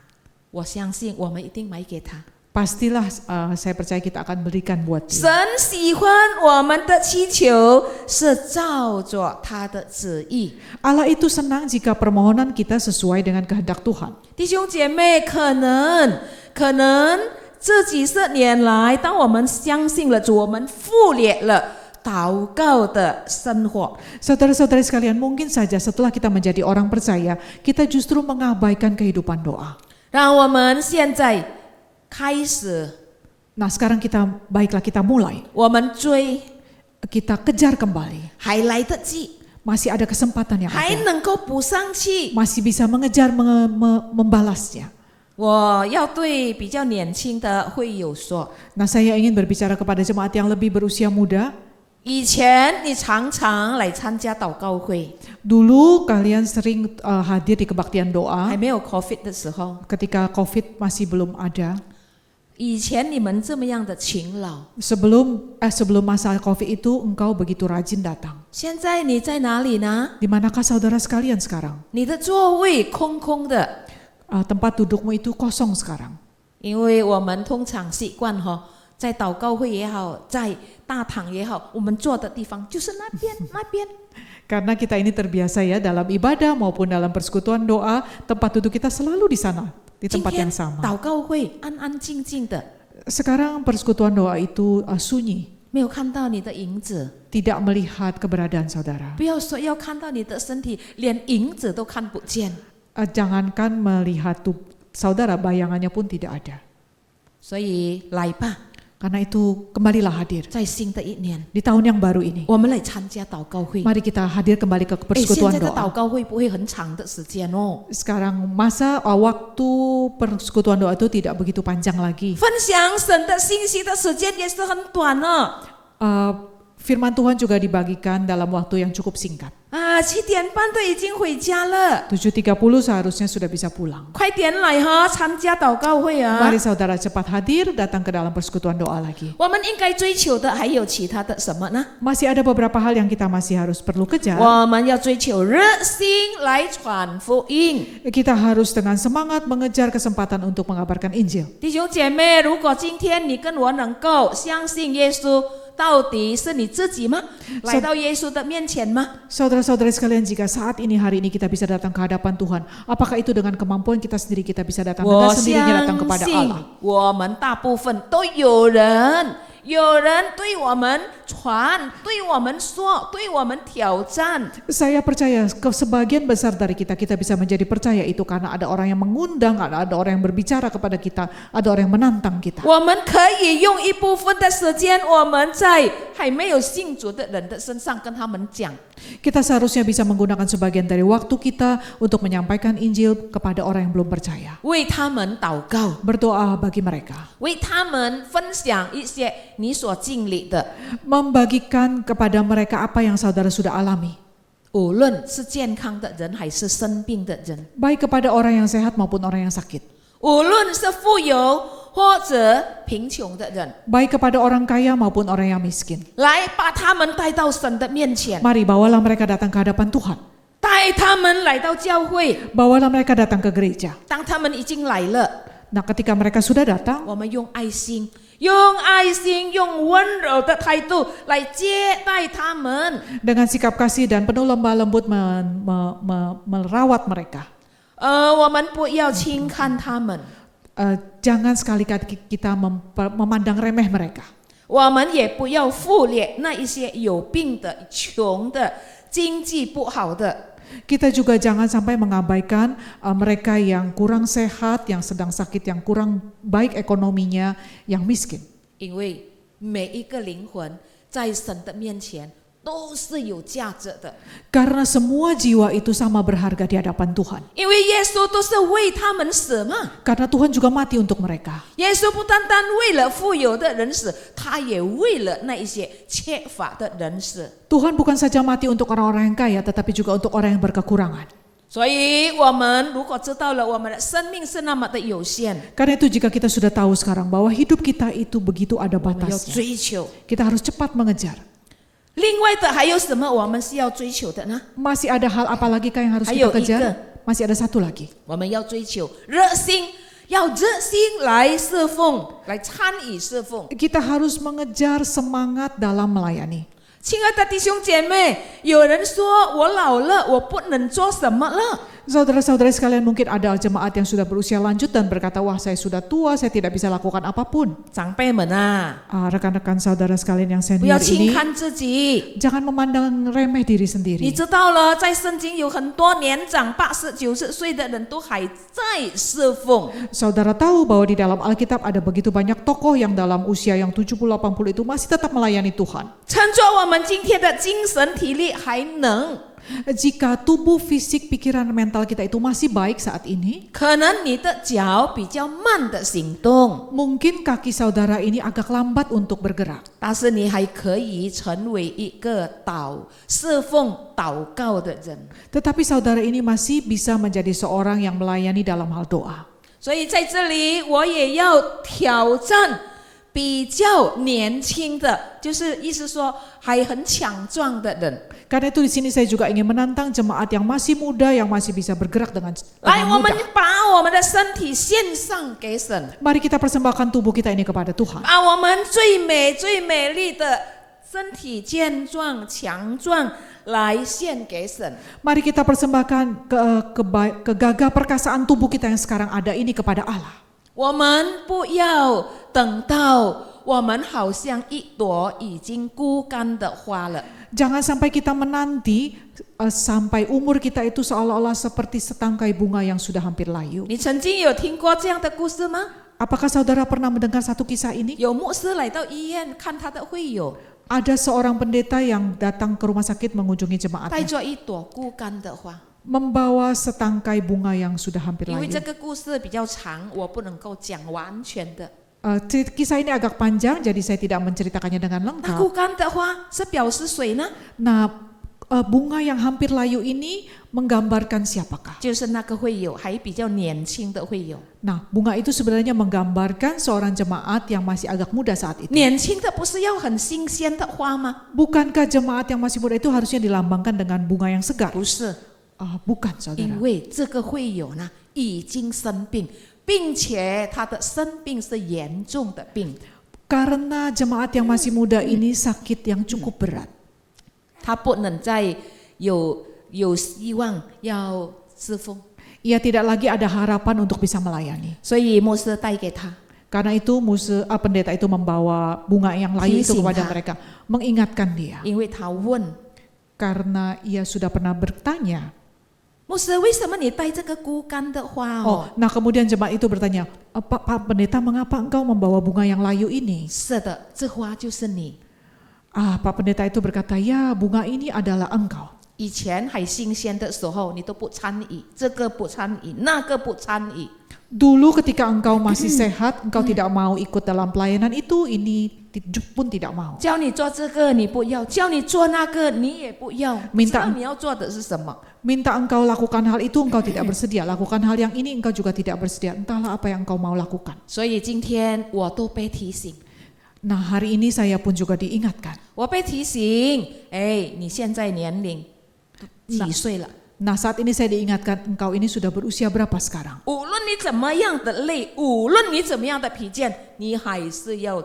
我相信我们一定买给他。 Pastilah saya percaya kita akan berikan buat dia. 神喜欢我们的祈求是照着他的旨意。 Allah itu senang jika permohonan kita sesuai dengan kehendak Tuhan. 弟兄姐妹，可能这几十年来，当我们相信了主，我们忽略了祷告的生活。 Saudara-saudari sekalian, mungkin saja setelah kita menjadi orang percaya, kita justru mengabaikan kehidupan doa. 让我们现在开始， Nah, sekarang baiklah kita mulai. 我们追， Kita kejar kembali. 还来得及， Masih ada kesempatan yang 还 ada. 能够补上去。 Masih bisa mengejar, membalasnya. 我要对比较年轻的会友说， Nah, saya ingin berbicara kepada jemaat yang lebih berusia muda. 以前你常常来参加祷告会， Dulu kalian sering hadir di kebaktian 还 doa 没有 COVID 的时候， ketika COVID masih belum ada. 以前你们这么样的勤劳， Sebelum masa COVID itu engkau begitu rajin datang. 现在你在哪里呢？ Di manakah saudara sekalian sekarang? 你的座位空空的， Tempat dudukmu itu kosong sekarang. 因为我们通常习惯在祷告会也好，在大堂也好，我们坐的地方就是那边那边。 Karena kita ini terbiasa ya dalam ibadah maupun dalam persekutuan doa, tempat duduk kita selalu di sana, di 今 tempat 天 yang sama. 祷告会安安静静的， Sekarang persekutuan doa itu sunyi, 没有看到你的影子。 tidak melihat keberadaan saudara. 不要说要看到你的身体，连影子都看不见。 Jangankan melihat saudara, bayangannya pun tidak ada. 所以来吧， Karena itu kembalilah hadir 在新的一年， di tahun yang baru ini. 我们来参加祷告会。 Mari kita hadir kembali ke 现 persekutuan 在的祷 doa. 告会不会很长的时间哦？ Sekarang waktu persekutuan doa itu tidak begitu panjang lagi. 分享神的信息的时间也是很短了。 Firman Tuhan juga dibagikan dalam waktu yang cukup singkat. 7点半都已经回家了， 7.30 seharusnya sudah bisa pulang. 快点来参加祷告会啊！ Mari saudara cepat hadir, datang ke dalam persekutuan doa lagi. 我们应该追求的还有其他的什么呢？ Masih ada beberapa hal yang kita masih harus perlu kejar. 我们要追求热心来传福音。 Kita harus dengan semangat mengejar kesempatan untuk mengabarkan Injil. 弟兄姐妹，如果今天你跟我能够相信耶稣，到底是你自己吗？来到耶稣的面前吗？ Saudara-saudari sekalian, jika hari ini kita bisa datang ke hadapan Tuhan, apakah itu dengan kemampuan kita sendiri kita bisa datang? 我 Kita sendirinya datang 相 kepada 信 Allah. 我们大部分都有人对我们传，对我们说，对我们挑战。 Saya percaya sebagian besar dari kita bisa menjadi percaya itu karena ada orang yang mengundang, ada orang yang berbicara kepada kita, ada orang yang menantang kita. 我们可以用一部分的时间，我们在还没有信主的人的身上跟他们讲。 Kita seharusnya bisa menggunakan sebagian dari waktu kita untuk menyampaikan Injil kepada orang yang belum percaya. 为他们祷告， Berdoa bagi mereka. 为他们分享一些你所经历的， Membagikan kepada mereka apa yang saudara sudah alami. 无论是健康的人还是生病的人， Baik kepada orang yang sehat maupun orang yang sakit. 无论是富有或者贫穷的人， Baik kepada orang kaya maupun orang yang miskin. 来把他们带到神的面前， Mari bawalah mereka datang ke hadapan Tuhan. 带他们来到教会。 Bawalah mereka datang ke gereja. 当他们已经来了， Nah, ketika mereka sudah datang, 我们用爱心、用温柔的态度来接待他们。 dengan sikap kasih dan penuh lemah lembut merawat mereka. 我们不要轻看他们， Jangan sekali-kali kita memandang remeh mereka. 我们也不要忽略那一些有病的、穷的、经济不好的。 Kita juga jangan sampai mengabaikan mereka yang kurang sehat, yang sedang sakit, yang kurang baik ekonominya, yang miskin. 因为每一个灵魂在神的面前都是有价值的， Karena semua jiwa itu sama berharga di hadapan Tuhan. 因为耶稣都是为他们死嘛。 Karena Tuhan juga mati untuk mereka. 耶稣不单单为了富有的人死，他也为了那一些缺乏的人死。 Tuhan bukan saja mati untuk orang-orang yang kaya, tetapi juga untuk orang yang berkekurangan. 所以，我们如果知道了我们的生命是那么的有限， Karena itu jika kita sudah tahu sekarang bahwa hidup kita itu begitu ada 我们要 batasnya, 追求。 kita harus cepat mengejar. 另外的还有什么我们是要追求的呢？ Masih ada hal apa lagi kah yang harus kita Ayo, kejar? Ika. Masih ada satu lagi. 我们要追求热心，要热心来侍奉，来参与侍奉。 Kita harus mengejar semangat dalam melayani. 亲爱的弟兄姐妹，有人说我老了，我不能做什么了。 Saudara-saudara sekalian, mungkin ada jemaat yang sudah berusia lanjut dan berkata, wah saya sudah tua, saya tidak bisa lakukan apapun. 长辈们啊， Rekan-rekan saudara sekalian yang 不要 senior 轻 ini, 看自己。 jangan memandang remeh diri 你 sendiri. 知道了，在圣经有很多年长80、90岁的人都还在侍奉。 Saudara tahu bahwa di dalam Alkitab ada begitu banyak tokoh yang dalam usia yang 70-80 itu masih tetap melayani Tuhan. 称作我们今天的精神体力还能， Jika tubuh, fisik, pikiran, mental kita itu masih baik saat ini, 可能你的脚比较慢的行动， mungkin kaki saudara ini agak lambat untuk bergerak. 但是你还可以成为一个侍奉祷告的人。 Tetapi saudara ini masih bisa menjadi seorang yang melayani dalam hal doa. 所以在这里，我也要挑战比较年轻的，就是意思说还很强壮的人。 Karena itu di sini saya juga ingin menantang jemaat yang masih muda, yang masih bisa bergerak dengan 来，我们 mudah. 把我们的身体献上给神， Mari kita persembahkan tubuh kita ini kepada Tuhan. 把我们最美、最美丽的身体健壮、强壮来献给神。 Mari kita persembahkan kegagah perkasaan tubuh kita yang sekarang ada ini kepada Allah. 我们不要等到我们好像一朵已经枯干的花了。 Jangan sampai kita menanti sampai umur kita itu seolah-olah seperti setangkai bunga yang sudah hampir layu. 你曾经有听过这样的故事吗？ Apakah saudara pernah mendengar satu kisah ini? 有牧师来到医院看他的会友， Ada seorang pendeta yang datang ke rumah sakit mengunjungi 带 jemaatnya, 着一朵枯干的花。 membawa setangkai bunga yang sudah hampir 因为 layu. 这个故事比较长，我不能够讲完全的。 Kisah ini agak panjang, jadi saya tidak menceritakannya dengan 那 lengkap. 枯干的花是表示谁呢？ Nah, bunga yang hampir layu ini menggambarkan siapakah? 就是那个会友，还比较年轻的会友。 Nah, bunga itu sebenarnya menggambarkan seorang jemaat yang masih agak muda saat itu. 年轻的不是要很新鲜的花吗？ Bukankah jemaat yang masih muda itu harusnya dilambangkan dengan bunga yang segar? 不是， Bukan, 因 saudara. 为这个会友呢已经生病，并且他的生病是严重的病， Karena jemaat yang masih muda ini sakit yang cukup berat. 他不能再有希望要侍奉， Ia tidak lagi ada harapan untuk bisa melayani. 所以牧师带给他， Karena itu pendeta itu membawa bunga yang layu itu kepada提醒他。 mereka, mengingatkan dia. 因为他问 Karena ia sudah pernah bertanya. 牧师，为什么你带这个枯干的花哦？ Nah kemudian jemaat itu bertanya, Pak pendeta, mengapa engkau membawa bunga yang layu ini? 是的，这花就是你。 Pak pendeta itu berkata, ya bunga ini adalah engkau. 以前还新鲜的时候，你都不参与，这个不参与，那个不参与。 Dulu ketika engkau masih sehat, engkau tidak mau ikut dalam pelayanan itu, ini pun tidak mau. 叫你做这个你不要，叫你做那个你也不要，不知 Minta 道你要做的是什么。 Minta engkau lakukan hal itu, engkau tidak bersedia. Lakukan hal yang ini, engkau juga tidak bersedia. Entahlah apa yang engkau mau lakukan. 所以今天我都被提醒， Nah hari ini saya pun juga diingatkan. 我被提醒，哎，你现在年龄几岁了？ Nah saat ini saya diingatkan, engkau ini sudah berusia berapa sekarang? 无论你怎么样的累，无论你怎么样的疲倦，你还是要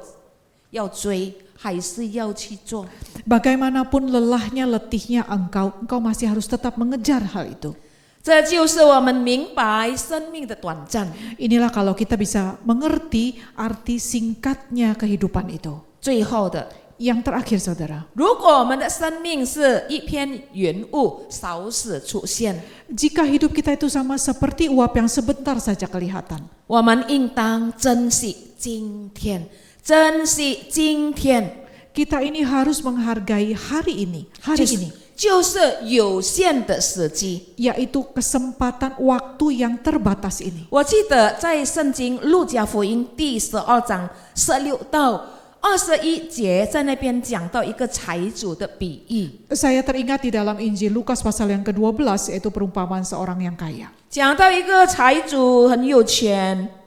追，还是要去做。 Bagaimanapun lelahnya, letihnya engkau masih harus tetap mengejar hal itu. 这就是我们明白生命的短暂。 Inilah kalau kita bisa mengerti arti singkatnya kehidupan itu. 最后的， Yang terakhir saudara, 如果我们的生命是一片云雾，少时出现， jika hidup kita itu sama seperti uap yang sebentar saja kelihatan, 我们应当珍惜今天，珍惜今天。Kita ini harus menghargai hari ini, hari ini, 就是有限的时机。 yaitu kesempatan waktu yang terbatas ini. 我记得在圣经路加福音第12章16到21节，在那边讲到一个财主的比喻， Saya teringat di dalam Injil Lukas pasal yang ke-12 yaitu perumpamaan seorang yang kaya. 讲到一个财主很有钱，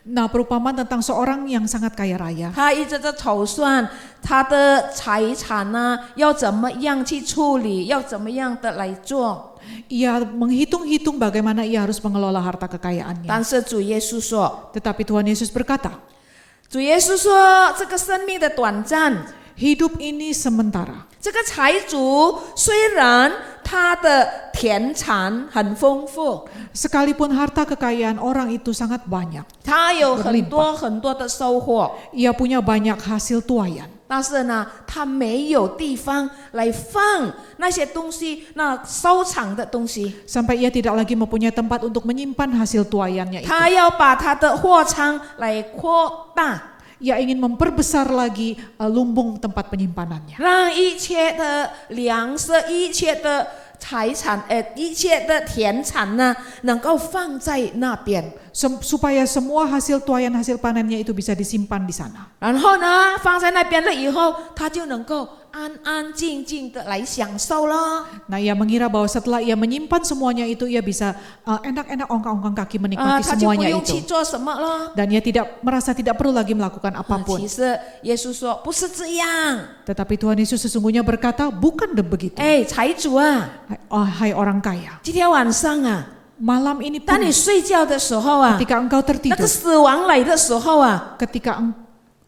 Nah, perumpamaan tentang seorang yang sangat kaya raya. 他一直在筹算他的财产呢，要怎么样去处理，要怎么样的来做。 Ia menghitung-hitung bagaimana ia harus mengelola harta kekayaannya. 但是主耶稣说， Tetapi Tuhan Yesus berkata, 主耶稣说，这个生命的短暂， hidup ini sementara. 这个财主虽然他的田产很丰富， Sekalipun harta kekayaan orang itu sangat banyak, 他有很多很多的收获， ia punya banyak hasil tuaian. 但是呢，他没有地方来放那些东西，那收藏的东西。 Sampai ia tidak lagi mempunyai tempat untuk menyimpan hasil tuaiannya itu. 他要把他的货仓来扩大， Ia ingin memperbesar lagi lumbung tempat penyimpanannya. 让一切的粮食、一切的财产、一切的田产呢，能够放在那边。 Supaya semua hasil tuaian, hasil panennya itu bisa disimpan di sana. 然后呢，放在那边了以后，他就能够安安静静的来享受了。 Nah, ia mengira bahwa setelah ia menyimpan semuanya itu, ia bisa enak-enak ongkang-ongkang kaki menikmati 他就不 semuanya 用去 itu. 做什么了。 Dan ia merasa tidak perlu lagi melakukan 其 apapun. 实耶稣说不是这样， Tetapi Tuhan Yesus sesungguhnya berkata, bukan begitu. 财主啊， Hai orang kaya, 今天晚上啊， malam ini 当 pun 你睡觉的时候啊， ketika engkau 那个 tertidur, 死亡来的时候啊， ketika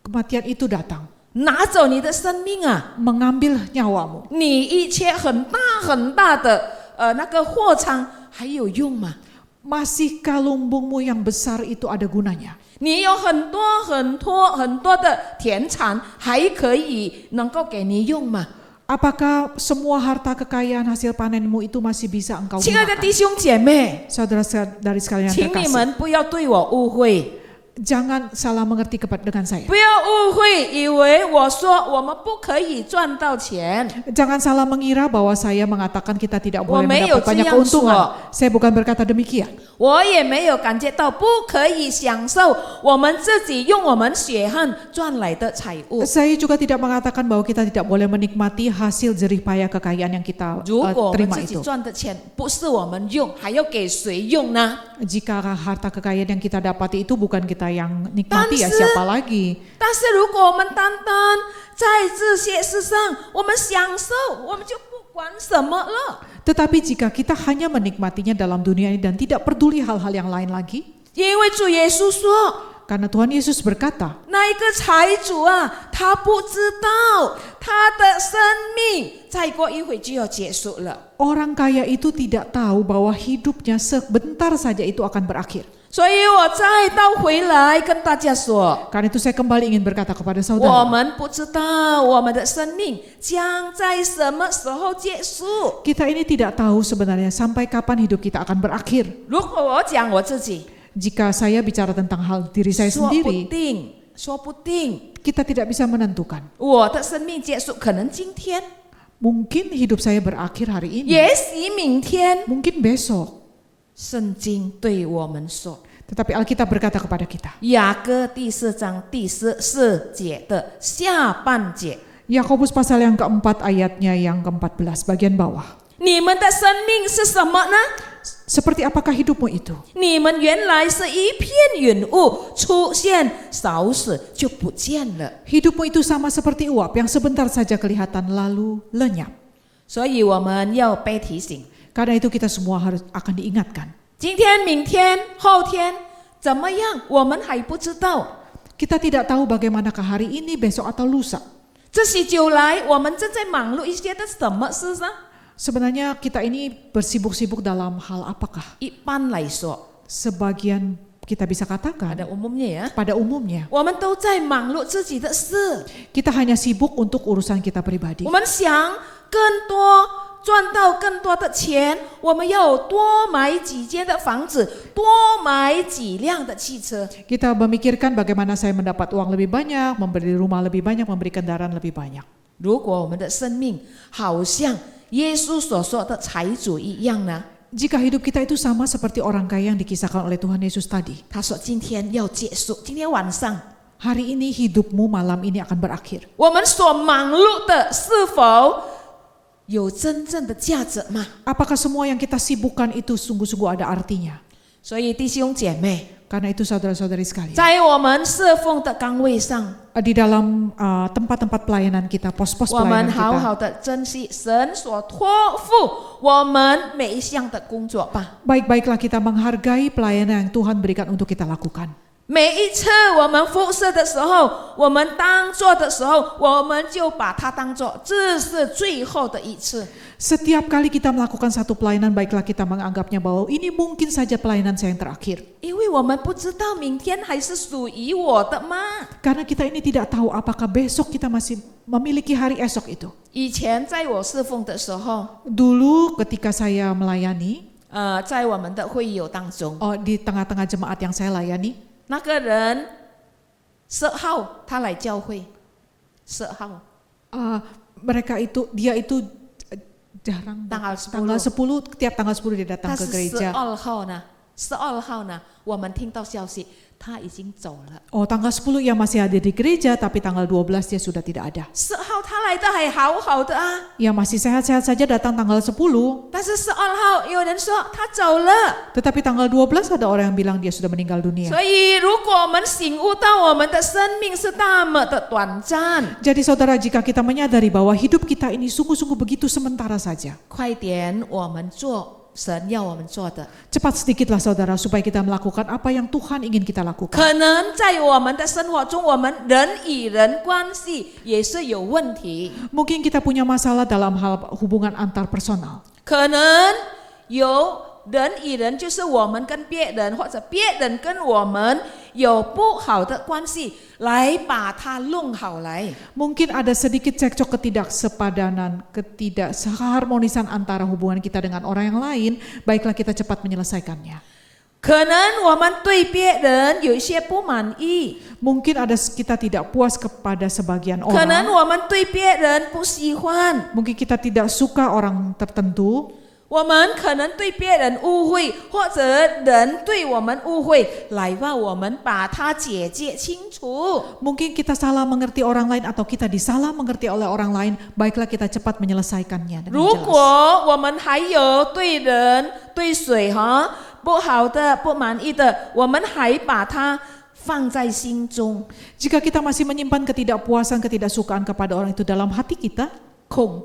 kematian itu datang, 拿走你的生命啊， mengambil nyawamu, 你一切很大很大的那个货仓还有用吗？ masihkah lumbungmu yang besar itu ada gunanya? 你有很多很多很多的田产，还可以能够给你用吗？ Apakah semua harta kekayaan hasil panenmu itu masih bisa engkau 亲爱的 gunakan? 弟兄姐妹， Saudara-saudari sekalian yang 请你 terkasih, 们不要对我误会， jangan salah mengerti dengan saya. 不要误会，以为我说我们不可以赚到钱。 Jangan salah mengira bahwa saya mengatakan kita tidak boleh 我没有 mendapat 这 banyak 样 keuntungan. 说， Saya bukan berkata demikian. 我也没有感觉到不可以享受我们自己用我们血汗赚来的财物。 Saya juga tidak mengatakan bahwa kita tidak boleh menikmati hasil jerih payah kekayaan yang kita 如果我们 terima 自己 itu. 赚的钱不是我们用，还要给谁用呢？ Jika harta kekayaan yang kita dapati itu bukan kita yang nikmati, ya Tansi. siapa lagi? 但是如果我们单单在这些事上，我们享受，我们就不管什么了。 Tetapi jika kita hanya menikmatinya dalam dunia ini dan tidak peduli hal-hal yang lain lagi, 因为主耶稣说， karena Tuhan Yesus berkata, 那一个财主啊，他不知道他的生命再过一会就要结束了。 orang kaya itu tidak tahu bahwa hidupnya sebentar saja itu akan berakhir. 所以我再倒回来跟大家说， Karena itu saya kembali ingin berkata kepada 我 saudara, 们不知道我们的生命将在什么时候结束。 kita ini tidak tahu sebenarnya sampai kapan hidup kita akan berakhir. 如果我讲我自己， Jika saya bicara tentang hal diri saya 说不 sendiri, 定，说不定 kita tidak bisa menentukan. 我的生命结束，可能今天， Mungkin hidup saya berakhir hari ini, 也许明天。 mungkin besok. 圣经对我们说， Tetapi Alkitab berkata kepada kita, 雅歌第4章第14节的下半节， Yakobus pasal yang keempat ayatnya yang ke-14 bagian bawah. 你们的生命是什么呢？ Seperti apakah hidupmu itu? 你们原来是一片云雾，出现少时就不见了。 Hidupmu itu sama seperti uap yang sebentar saja kelihatan lalu lenyap. 所以我们要被提醒， Karena itu kita semua harus akan diingatkan. 今天、明天、后天怎么样，我们还不知道。 Kita tidak tahu bagaimanakah hari ini, besok atau lusa. 这许久来，我们正在忙碌一些的什么事呢？ Sebenarnya kita ini bersibuk-sibuk dalam hal apakah? 一般来说， Sebagian kita bisa katakan pada umumnya ya， pada umumnya 我们都在忙碌自己的事。 kita hanya sibuk untuk urusan kita pribadi. 我们想更多赚到更多的钱，我们要有多买几间的房子，多买几辆的汽车。 Kita memikirkan bagaimana saya mendapat uang lebih banyak, membeli rumah lebih banyak, memberi kendaraan lebih banyak. 如果我们的生命好像耶稣所说的财主一样呢？ Jika hidup kita itu sama seperti orang kaya yang dikisahkan oleh Tuhan Yesus tadi. 他说今天要结束，今天晚上 Hari ini hidupmu malam ini akan berakhir. 我们所忙碌的是否有真正的价值吗？ Apakah semua yang kita sibukkan itu sungguh-sungguh ada artinya? 所以弟兄姐妹， Karena itu saudara-saudari sekalian, 在我们侍奉的岗位上， di dalam tempat-tempat pelayanan kita, pos-pos 我们 pelayanan 好 kita, 好的珍惜神所托付我们每一项的工作吧。 baik-baiklah kita menghargai pelayanan yang Tuhan berikan untuk kita lakukan. 每一次我们服侍的时候，我们当做的时候，我们就把它当做这是最后的一次。 Setiap kali kita melakukan satu pelayanan, baiklah kita menganggapnya bahwa ini mungkin saja pelayanan saya yang terakhir. 因为我们不知道明天还是属于我的吗？ Karena kita ini tidak tahu apakah besok kita masih memiliki hari esok itu. 以前在我侍奉的时候， Dulu ketika saya melayani, 在我们的会友当中， di tengah-tengah jemaat yang saya layani, 那个人10号他来教会，10号 mereka itu dia itu jarang tanggal tanggal 10， 10 tiap tanggal 10 dia datang 但 ke 是 gereja. 12号呢，12号呢，我们听到消息他已经走了。 Oh, tanggal 10 ia masih hadir di gereja, tapi tanggal 12 dia sudah tidak ada. 10号他来的还好好的啊， Ia masih sehat-sehat saja datang tanggal 10, 但是12号有人说他走了。 tetapi tanggal 12 ada orang yang bilang dia sudah meninggal dunia. 所以，如果我们醒悟到我们的生命是那么的短暂， Jadi saudara, jika kita menyadari bahwa hidup kita ini sungguh-sungguh begitu sementara saja, 快点我们做神要我们做的。 cepat sedikitlah saudara supaya kita melakukan apa yang Tuhan ingin kita lakukan. 可能在我们的生活中，我们人与人关系也是有问题， Mungkin kita punya masalah dalam hal hubungan antar personal. 可能有人与人，就是我们跟别人，或者别人跟我们有不好的关系，来把它弄好来。 Mungkin ada sedikit cekcok ketidaksepadanan, ketidakseharmonisan antara hubungan kita dengan orang yang lain, baiklah kita cepat menyelesaikannya. 可能我们对别人有一些不满意， Mungkin ada kita tidak puas kepada sebagian 可能 orang, 我们对别人不喜欢， mungkin kita tidak suka orang tertentu, 我们可能对别人误会，或者人对我们误会，来吧，我们把它解决清楚。 mungkin kita salah mengerti orang lain atau kita disalah mengerti oleh orang lain, baiklah kita cepat menyelesaikannya dengan 如 jelas. 果我们还有对人对水不好的不满意的，我们还把它放在心中， Jika kita masih menyimpan ketidakpuasan, ketidaksukaan kepada orang itu dalam hati kita, 恐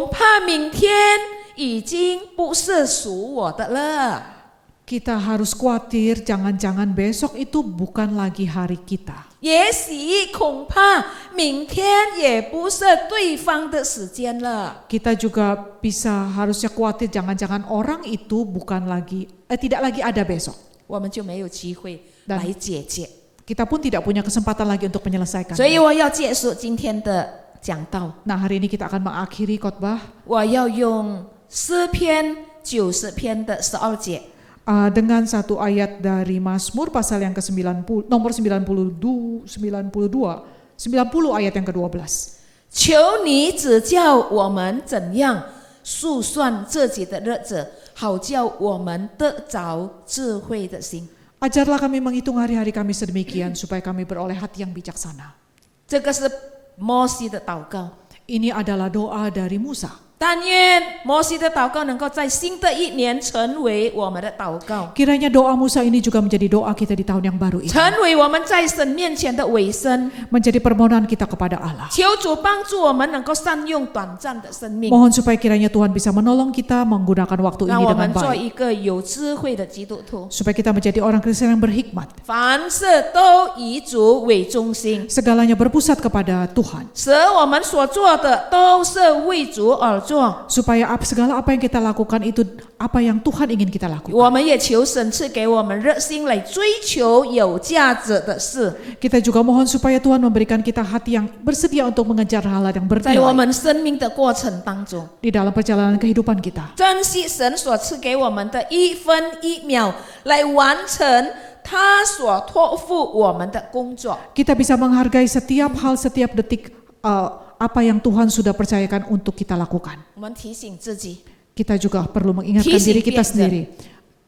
怕明天已经不是属我的了。 kita harus khawatir jangan-jangan besok itu bukan lagi hari kita. 也许恐怕明天也不是对方的时间了。 Kita juga bisa harusnya khawatir jangan-jangan orang itu bukan lagi tidak lagi ada besok. 我们就没有机会 Dan 来解决。 Kita pun tidak punya kesempatan lagi untuk menyelesaikan. 所以我要结束今天的讲道， Nah, hari ini kita akan mengakhiri khotbah 我要用诗篇90篇的12节。 dengan satu ayat dari Mazmur pasal yang ke-90 nomor 90 ayat yang ke-12. 求你指教我们怎样数算自己的日子，好叫我们得着智慧的心。 Ajarlah kami menghitung hari-hari kami sedemikian supaya kami beroleh hati yang bijaksana. 这个是摩西的祷告。 Ini adalah doa dari Musa. 但愿摩西的祷告能够在新的一年成为我们的祷告， Kiranya doa Musa ini juga menjadi doa kita di tahun yang baru ini. 成为我们在神面前的尾声。 Menjadi permohonan kita kepada Allah. 求主帮助我们能够善用短暂的生命， Mohon supaya kiranya Tuhan bisa menolong kita menggunakan waktu 让 ini 我 dengan 们做 baik. 一个有智慧的基督徒。 Supaya kita menjadi orang Kristen yang berhikmat. 凡事都以主为中心， Segalanya berpusat kepada Tuhan. 使我们所做的都是为主而做。 Supaya segala apa yang kita lakukan itu apa yang Tuhan ingin kita lakukan. 我们也求神赐给我们热心来追求有价值的事， Kita juga mohon supaya Tuhan memberikan kita hati yang bersedia untuk mengejar hal yang 在我 bernilai 们生命的过程当中， di dalam perjalanan kehidupan kita. 珍惜神所赐给我们的一分一秒，来完成他所托付我们的工作。 Kita bisa menghargai setiap hal, setiap detik apa yang Tuhan sudah percayakan untuk kita lakukan. 我们提醒自己， Kita juga perlu mengingatkan diri kita sendiri,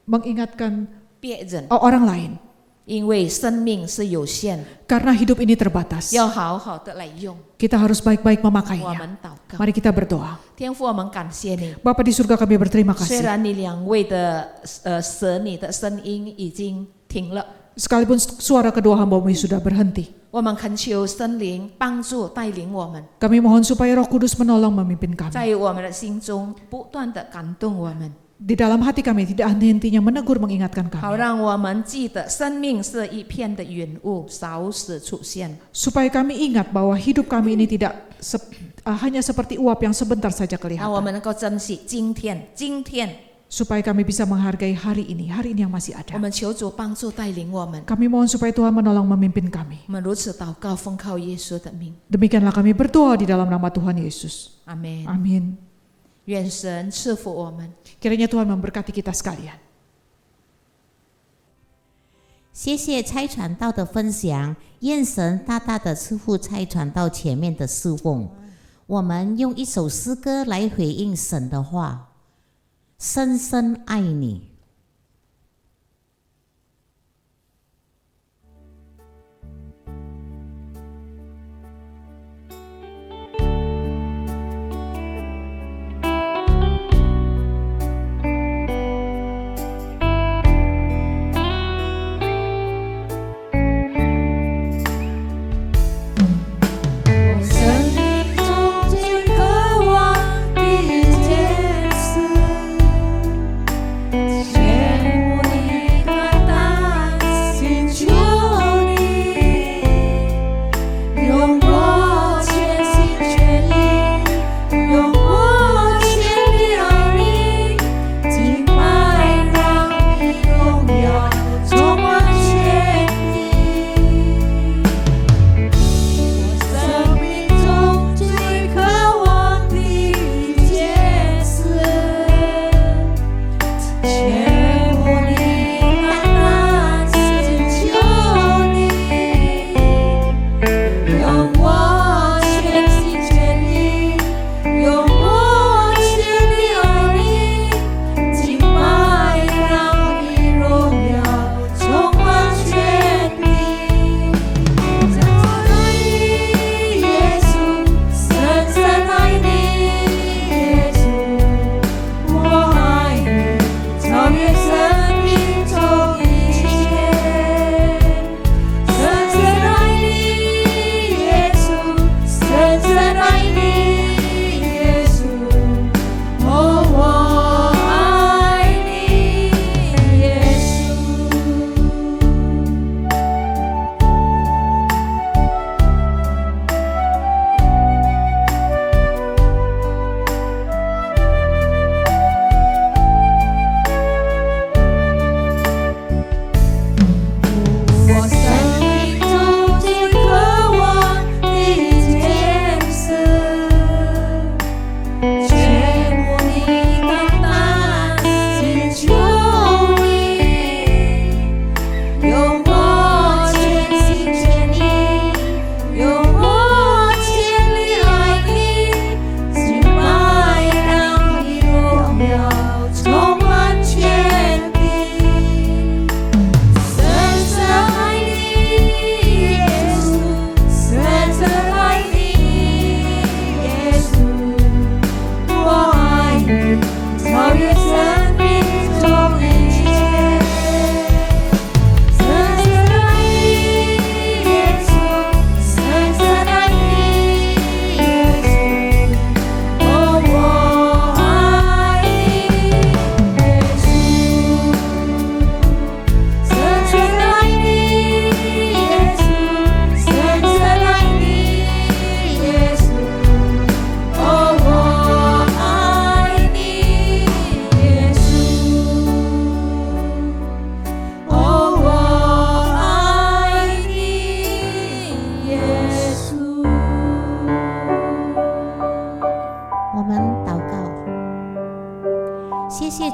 mengingatkan 别人， orang lain, 因为生命是有限， karena hidup ini terbatas. 要好好的来用。 Kita harus baik-baik 我 memakainya. 们祷告， Mari kita berdoa. 天父，我们感谢你。 Bapa di surga, kami berterima 虽 kasih. 然你两位的舍你的声音已经停了， Sekalipun suara kedua hamba-Mu sudah berhenti, 我们恳求圣灵帮助带领我们， kami mohon supaya Roh Kudus menolong memimpin kami. 在我们的心中不断的感动我们， Di dalam hati kami tidak henti-hentinya menegur mengingatkan 好 kami. 让我们记得生命是一片的云雾，少时出现。 Supaya kami ingat bahwa hidup kami ini tidak hanya seperti uap yang sebentar saja 让我 kelihatan. 们能够珍惜今天， Supaya kami bisa menghargai hari ini yang masih 我 ada. 们求主帮助带领我们。 Kami mohon supaya Tuhan menolong memimpin kami. 我们如此祷告，奉靠耶稣的名， Demikianlah kami berdoa di dalam nama Tuhan Yesus. 阿门。 Amin. 愿神赐福我们。 Kiranya Tuhan memberkati kita sekalian. 谢谢蔡传道的分享，愿神大大的赐福蔡传道前面的侍奉。我们用一首诗歌来回应神的话：深深爱你。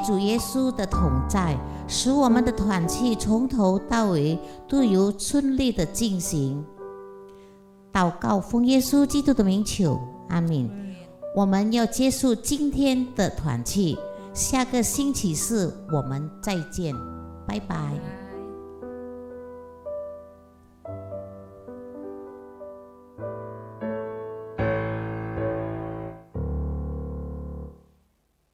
主耶稣的同在，使我们的团契从头到尾都有顺利的进行。祷告奉耶稣基督的名求，阿们。我们要结束今天的团契，下个星期四我们再见，拜拜。